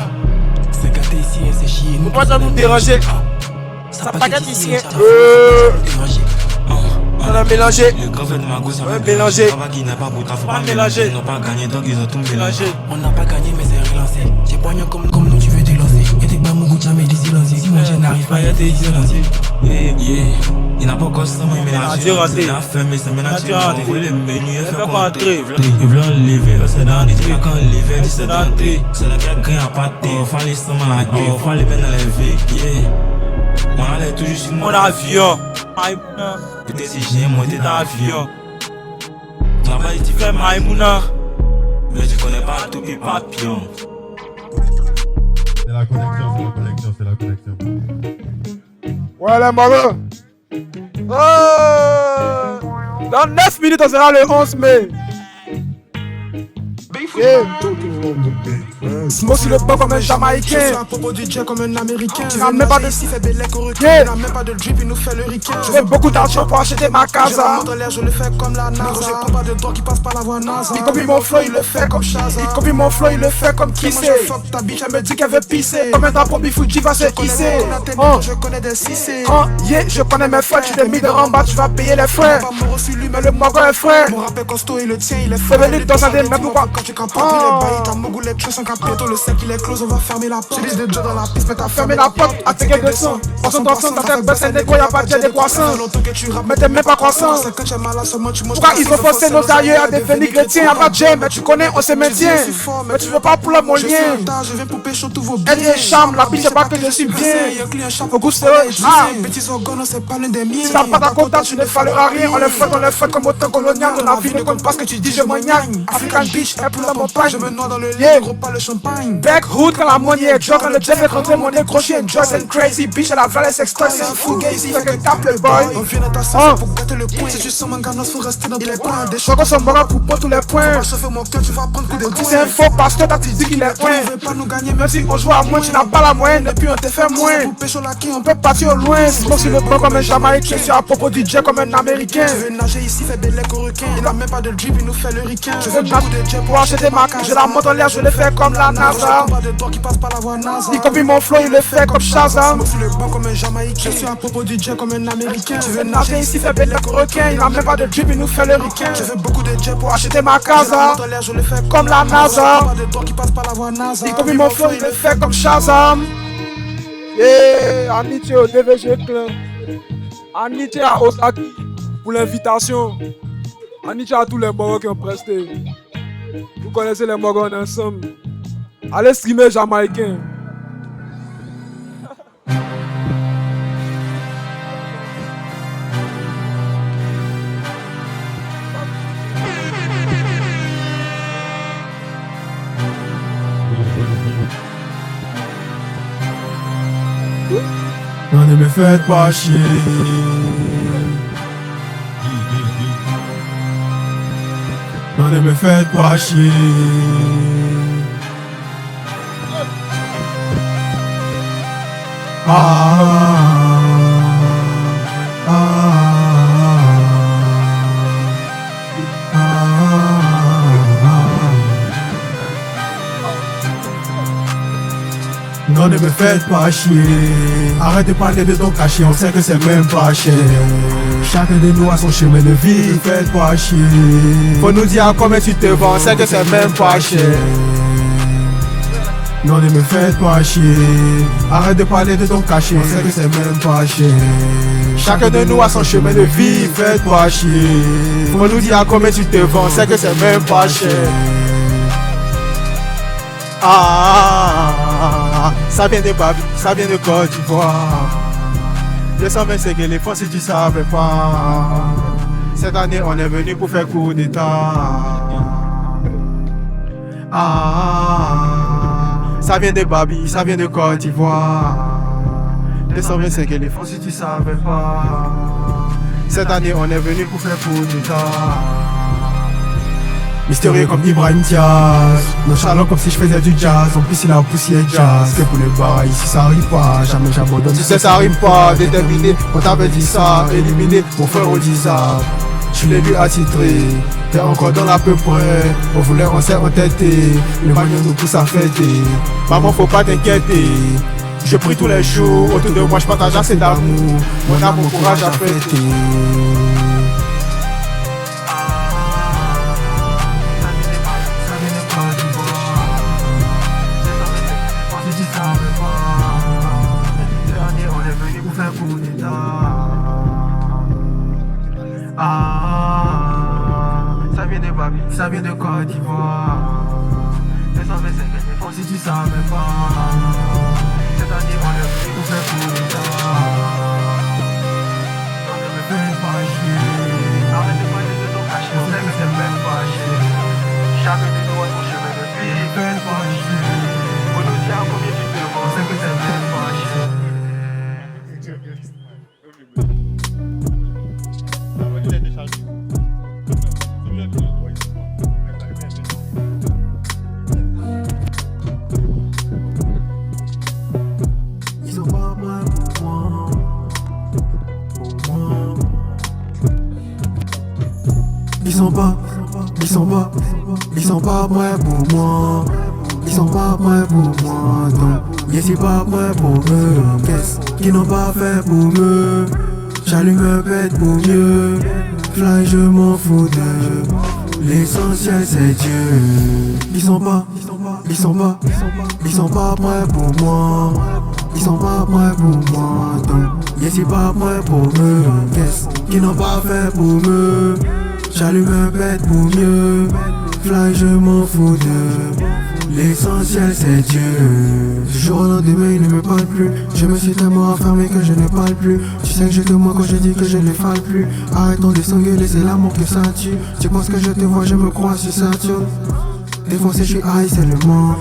C'est gâté ici et c'est chier maquiller. Faut pas ça nous déranger. Ça pas qu'à ici. On a mélangé. Le grand frère de ma gosse a mélangé. Papa qui n'a pas pour ta faut Pas pas mélangé. mélanger. Ils n'ont pas gagné donc ils ont tout mélangé. Mélangé. On n'a pas gagné mais c'est relancé. J'ai poigné comme nous tu veux te lancer. Et t'es pas mon goût jamais d'ici lancé. Si moi je n'arrive pas y'a tes yeux lancés. Il n'a pas encore ça mais mélangé. Il a fait mais c'est mélangé. On voulait les menus et faire rentrer. Ils veulent lever c'est dans les trucs quand lever c'est d'entrée. C'est la guerre gagne à pâté. On fait les sommes à la guerre. On fait les peines à lever. On allait toujours sur mon avion. Peut-être si j'ai moi t'es dans l'avion. Là-bas tu fais Maïmouna. Mais tu connais pas tout les papillons. C'est la connexion, c'est la connexion. Ouais, les marins. Dans 9 minutes, on sera le 11 mai. Smoke sur le banc comme un Jamaïcain. À propos du jet comme un Américain. Tu n'as même pas de fait Bélec au requin. Tu n'as même pas de drip, il nous fait le ricain. J'ai beaucoup d'argent pour acheter ma casa. Je l'air, je le fais comme la NASA. Je prends pas de drogue qui passe par la voie NASA. Il copie mon flow, il le fait comme Shaza. Il copie mon flow, il le fait comme qui c'est. Ta biche, elle me dit qu'elle veut pisser. Comme un drapeau Bifuji va se hisser. Je connais des cissés. Je connais mes frères, tu t'es mis de rembat, tu vas payer les frais. Mais le mogo est frais. Mon rappel costaud et le tien, il est frais. Venu dans un des mêmes pourquoi. Quand tu capotes, il est bailli, ta mogou les clés sont capitaux. Le sec, il est close, on va fermer la porte. J'ai des déjà dans la piste, mais t'as fermé la porte. À tes de sang. Poisson d'ensemble, ta tête baisse, des y'a pas de jet décroissant. Mais t'es même pas croissant. Pourquoi ils ont forcé nos aïeux à devenir chrétiens? Y'a pas de jet, mais tu connais, on se maintient. Mais tu veux pas pour mon lien. Je viens pour pécho tous vos elle est charme, la biche, c'est pas que je suis bien. Faut goûter. Petits organes, c'est pas l'un des miens. Si t'as pas d'accompagnement, tu ne falleras rien. On le fait comme autant colonial. On a vu ne compte pas ce que tu dis, je m'en gagne. African bitch, elle pour la montagne. Je me noie dans le lit, gros pas le champagne. Back hood quand la money est drug. Quand le jet fait rentrer mon négro chien. Drugs and crazy bitch, elle a valé sextoy. C'est un fou gazy, fait que tape le boy. On vient dans ta salle pour gâter le coin. Si tu sens mon ganos, faut rester dans ton coin. Des chocs sont morts pour pas tous les points. Tu vas chauffer mon cœur, tu vas prendre coup de coin. C'est un faux parce que t'as dit qu'il est point. Tu veux pas nous gagner, même si on joue à moins, tu n'as pas la moyenne. Depuis on te fait moins. Pour pécho la qui, on peut partir au loin. Smoke sur le banc comme un Jamaïcain. Je suis à propos du jet comme un Américain. Je veux nager ici, fait Bélec au requin. Il a même pas de drip, il nous fait le ricain. Je veux beaucoup de jet pour acheter ma cage. Je la monte en l'air, je le fais comme la NASA. Pas de drogue qui passe par la voie NASA. Il copie mon flow, il le fait comme Shazam. Smoke sur le banc comme un Jamaïcain. Je suis à propos du jet comme un Américain. Je veux nager ici, fait Bélec au requin. Il a même pas de drip, il nous fait le ricain. Je veux beaucoup de jet pour acheter ma casa. Je le fais comme la NASA. Pas de drogue qui passe par la voie NASA. Il copie mon flow, il le fait comme Shazam. Amitié au DVG Club. Amitié à Osaki pour l'invitation. Amitié à tous les Mogos qui ont presté. Vous connaissez les Mogos ensemble. Allez streamer Jamaïcain. Non, ne me faites pas chier. Non, ne me faites pas chier. Non, ne me faites pas chier. Arrête de parler de ton cachet, on sait que c'est même pas cher. Chacun de nous a son chemin de vie, ne faites pas chier. Faut nous dire combien tu te vends, on sait que c'est même pas cher. Non, ne me faites pas chier. Arrête de parler de ton cachet, on sait que c'est même pas cher. Chacun de nous a son chemin de vie, ne faites pas chier. Faut nous dire combien tu te vends, on sait que c'est même pas cher. Ça vient de Babi, ça vient de Côte d'Ivoire. 225 éléphants si tu savais pas. Cette année on est venu pour faire coup d'état. Ça vient de Babi, ça vient de Côte d'Ivoire. 225 éléphants si tu savais pas. Cette année on est venu pour faire coup d'état. Mystérieux comme Ibrahim Diaz, nonchalant comme si je faisais du jazz. En plus il a poussière jazz. C'est pour le bar, ici ça arrive pas, jamais j'abandonne. Tu sais ça arrive pas, déterminé. On t'avait dit ça, éliminé. Mon frère au 10 ans, tu l'ai vu attitré. T'es encore dans l'à peu près. On voulait, on s'est entêté. Le magnon nous pousse à fêter. Maman faut pas t'inquiéter. Je prie tous les jours, autour de moi je partage assez d'amour. Mon âme, mon courage à fêter. Ça vient de Côte d'Ivoire. Si tu savais pas, cette année on est venu pour faire pour l'État. On ne me fait pas chier. Arrête de parler de ton cachet, on sait que c'est même pas chier. Chacun de nous a son chemin de vie. Fais pas chier. On nous dit à combien tu te vends, on sait que c'est même pas chier. Ils sont pas prêts pour moi. Ils sont pas prêts pour moi. Donc, je suis pas prêt pour eux. Qu'est-ce qu'ils n'ont pas fait pour me? J'allume un pète pour mieux. Fly, je m'en fous d'eux. L'essentiel c'est Dieu. Ils sont pas prêts pour moi. Ils sont pas prêts pour moi. Donc, je suis pas prêt pour eux. Qu'est-ce qu'ils n'ont pas fait pour me? J'allume un pète pour mieux. Fly, je m'en fous d'eux. L'essentiel c'est Dieu. Du jour au lendemain il ne me parle plus. Je me suis tellement enfermé que je ne parle plus. Tu sais que je te mens quand je dis que je ne falle plus. Arrêtons de s'engueuler, c'est l'amour que ça tue. Tu penses que je te vois, je me crois sur Saturne. Défoncé, je suis harcèlement,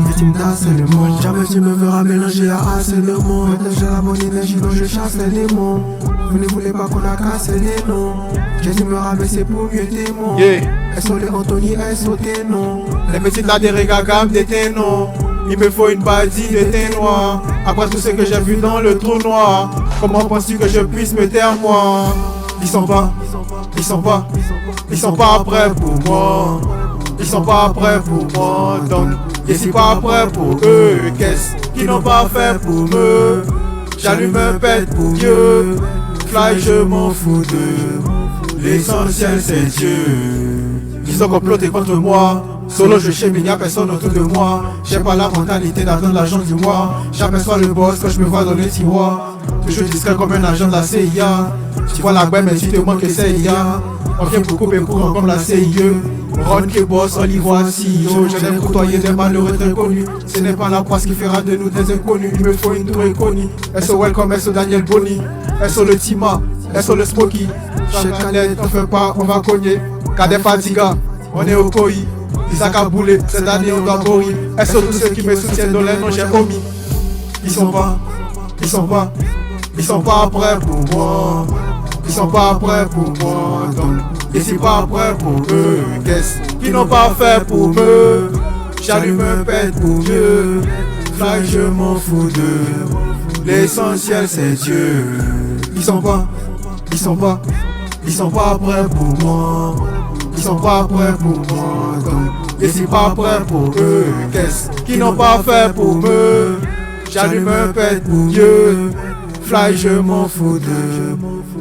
victime d'harcèlement. Jamais tu me verras mélanger à harcèlement. Maintenant j'ai la bonne énergie dont je chasse les démons. Vous ne voulez pas qu'on a cassé les noms. Jésus me rabaisser pour mieux témoin. S.O.L. Anthony, S.O.T. non. Les petits là des régagam des ténons. Il me faut une badie de thé noir. Après tout ce que j'ai vu dans le trou noir, comment penses-tu que je puisse me taire moi? Ils sont pas prêts pour moi. Ils sont pas prêts pour moi, donc je suis pas prêt pour eux. Qu'est-ce qu'ils n'ont pas fait pour me? J'allume un pète pour Dieu. Fly, je m'en fous d'eux. L'essentiel c'est Dieu. Ils ont comploté contre moi. Solo je chème, il n'y a personne autour de moi. J'ai pas la mentalité d'attendre l'argent du mois. J'aperçois le boss quand je me vois dans le tiroir. Toujours discret comme un agent de la CIA. Tu vois la gueule mais tu te manques que c'est IA. On vient pour couper courant comme la CIE. Ron qui boss, on y voit CEO. Je l'ai côtoyé des malheureux inconnus. Ce n'est pas la croix qui fera de nous des inconnus. Il me faut une tour iconique. SO Welcome, SO Daniel Boni, SO le Tima, SO le Smokey. Chez Canet, on fait pas, on va cogner. Cadet Fatiga, on est au Koi. Isaac a boulé, cette année on doit mourir. SO tous ceux qui me soutiennent dans les noms j'ai omis. Ils sont pas prêts pour moi. Ils sont pas prêts pour moi, donc je suis pas prêt pour eux. Qu'est-ce qu'ils n'ont pas fait pour me? J'allume un pète pour mieux. Fly, je m'en fous d'eux. L'essentiel c'est Dieu. Ils sont pas prêts pour moi. Ils sont pas prêts pour moi, donc je suis pas prêt pour eux. Qu'est-ce qu'ils n'ont pas fait pour me? J'allume un pète pour Dieu. Fly, je m'en fous d'eux.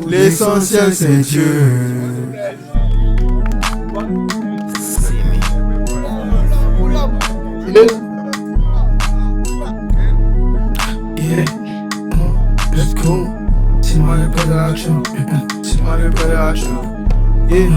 L'essentiel c'est Dieu. Yeah, let's go. C'est moi le pas d'action. C'est moi le pas d'action. Yeah.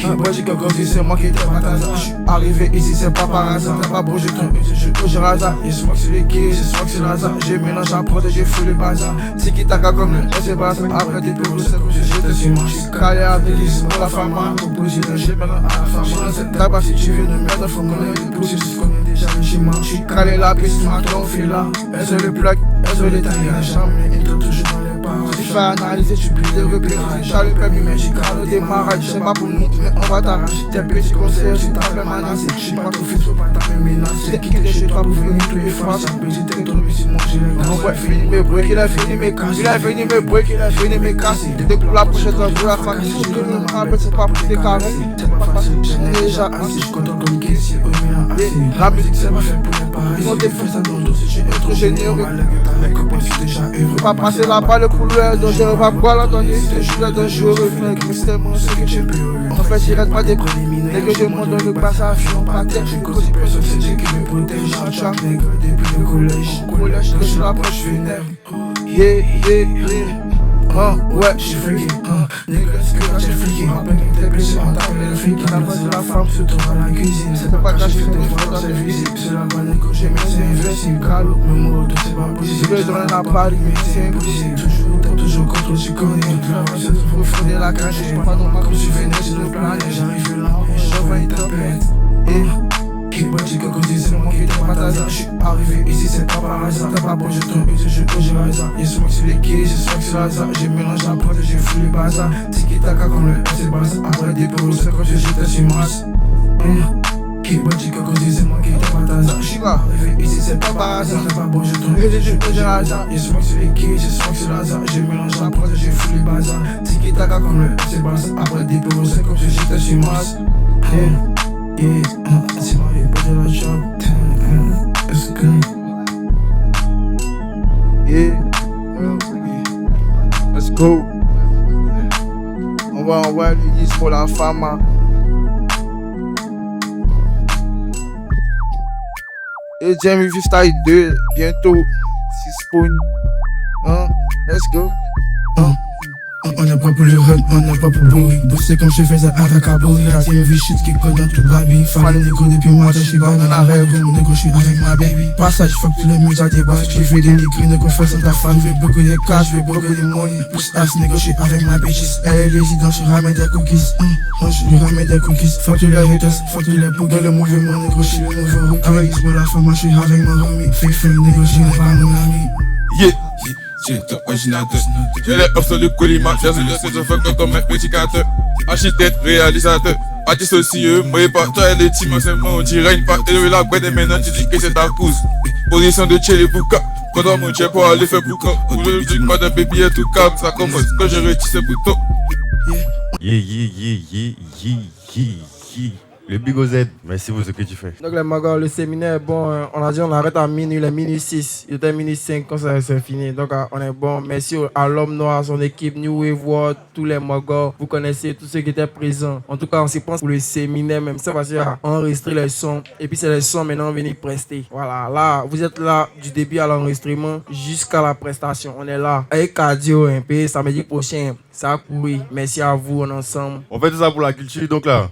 Moi j'ai grandi, c'est moi qui étais Mataza. Je suis arrivé ici, c'est pas par hasard. T'as pas bougé ton je suis au Gérasa. Et c'est moi que c'est les gays, c'est moi que c'est Lazare. J'ai mélangé à prod et j'ai fou le bazar. C'est qui t'as comme le c'est bazar. Après t'es plus c'est comme j'étais sur moi. Je suis calé avec les pour la femme. Composé de j'ai maintenant à la femme. C'est tabac si tu viens de merde, faut qu'on ait des pouces. C'est qu'on est déjà chez moi. Je suis calé la piste, ma ton fil là. Elle se le plaque, elle se les taille. Jamais, et toujours dans les bars. tu vas analyser, tu plies des repérages. J'as le permis, mais j'y garde le démarrage. Je sais pas pour nous, mais on va t'arracher. Tes petits conseils, tu t'appelles menacé. J'suis pas trop fait, faut pas taper menacé. T'es quitté chez toi pour venir tous les fois. Chaque petit tête, mais si moi j'ai les gars. On va finir mes breaks, il a fini mes casses. Il a fini mes breaks, il a fini mes casses. Dès que pour la prochaine fois, pour la fin, si je te le rappelle, c'est pas pour tes caresses. C'est pas facile, j'ai déjà assis. Je suis content comme Casey, la musique, c'est ma fait pour les paris. Ils ont des feux, ça donne tout, si je suis trop généreux. Les copains, je suis déjà heureux. Faut pas passer la balle pour le dangereux. Va boire l'entendre, c'est juste le dangereux. Mais c'est moi, ce que j'ai pu. En fait, il reste pas des préliminaires. Dès que je monte dans le passage, je suis en patin. J'ai causé personne, c'est Dieu qui me protège. Chaque nègre depuis le collège. Au collège, je suis là, je suis nerveux. Yeah, yeah, yeah. Ouais, j'suis freaky, nègre, est-ce que là j'ai freaky? Rappelle que t'es blessé, on t'appelle le freaky. La voix de la femme se trouve à la cuisine. C'est pas caché, c'est visible. C'est la vanne que j'ai, mais c'est invincible. Calo, le mot, tout c'est pas possible. Si je donne à Paris, mais c'est impossible. Toujours contre, tu connais. Toute la voix se trouve au fond de la cage. J'suis pas dans ma couche, j'suis vénère sur le planète. J'arrive là, j'envoie une tempête. Qui boit du coco, c'est moi qui t'ai pas d'hasard. J'suis arrivé ici, c'est pas par hasard. T'as pas bon, je tombe, je joue que j'ai le hasard. Y'a souvent que c'est les quais, j'ai souvent que c'est le hasard. J'ai mélangé la prod et j'ai fou les bazar. Tiki taka comme le S et basse. Après des pauses, c'est quand j'étais sur masse. Qui boit du coco, c'est moi qui t'ai pas d'hasard. J'suis arrivé ici, c'est pas par hasard. T'as pas bon, je tombe, je joue que j'ai le hasard. Y'a souvent que c'est les quais, j'ai souvent que c'est le hasard. J'ai mélangé la prod et j'ai fou les bazar. Tiki taka comme le S et basse. Après des pauses, c'est quand j'étais sur masse. Yeah, c'est moi qui ai la job. Est-ce que yeah, let's go. On va envoyer le disque pour la femme. Et Jamie Freestyle 2 bientôt. 6 spoons. Let's go. On n'est pas pour le run, on n'est pas pour bourrer. Bosser comme je faisais avec un bourri. La TV shit qui code dans tout baby. Fallait négo depuis moi, je suis pas dans la rêve. Négo, je suis avec ma baby. Passage, fuck tous les musées des bases. J'ai fait des négros, négo, fais sans ta femme. J'vais beaucoup de cash, j'vais beaucoup de money. Plus as, négo, je suis avec ma bitches. Elle est résidente, je ramène des cookies. Je ramène des cookies. Fuck tous les haters, fuck tous les bougs. Dans le mouvement, négo, je suis le nouveau. Avec Isbo la femme, moi, je suis avec mon homie. Fake friend, négo, je suis pas mon ami. Yeah. J'ai top ordinateur. J'ai les options du collimat. J'ai vu le fuck comme un prédicateur. Architecte, réalisateur. Artiste aussi, moi pas. Toi et les teams, c'est moi, on dirait une part. T'es la boîte et maintenant tu dis que c'est ta couse. Position de Tchelé Bouka. Quand on monte, j'ai pour aller faire boucan. Pour le truc, pas de baby et tout cap. Ça commence quand je retisse ce bouton. Le Big OZ, merci pour ce que tu fais. Donc les magars, le séminaire, bon, on a dit on arrête à minuit, les minuit 6. Il était minuit 5 quand ça c'est fini. Donc on est bon. Merci à l'homme noir, son équipe, New Wave World, tous les magars. Vous connaissez tous ceux qui étaient présents. En tout cas, on s'y pense pour le séminaire, même ça, parce qu'on a enregistré les sons. Et puis c'est les sons maintenant venus prester. Voilà, là, vous êtes là du début à l'enregistrement jusqu'à la prestation. On est là. Avec cardio, un peu, samedi prochain, ça a couru. Merci à vous, on est ensemble. On fait tout ça pour la culture, donc là.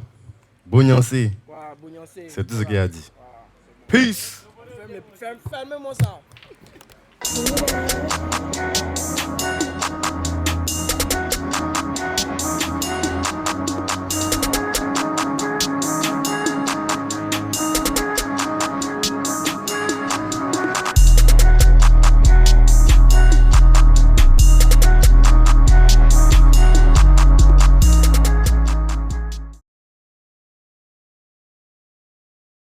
Bognancé. C'est tout ce qu'il a dit. Peace. Fermez-moi ça.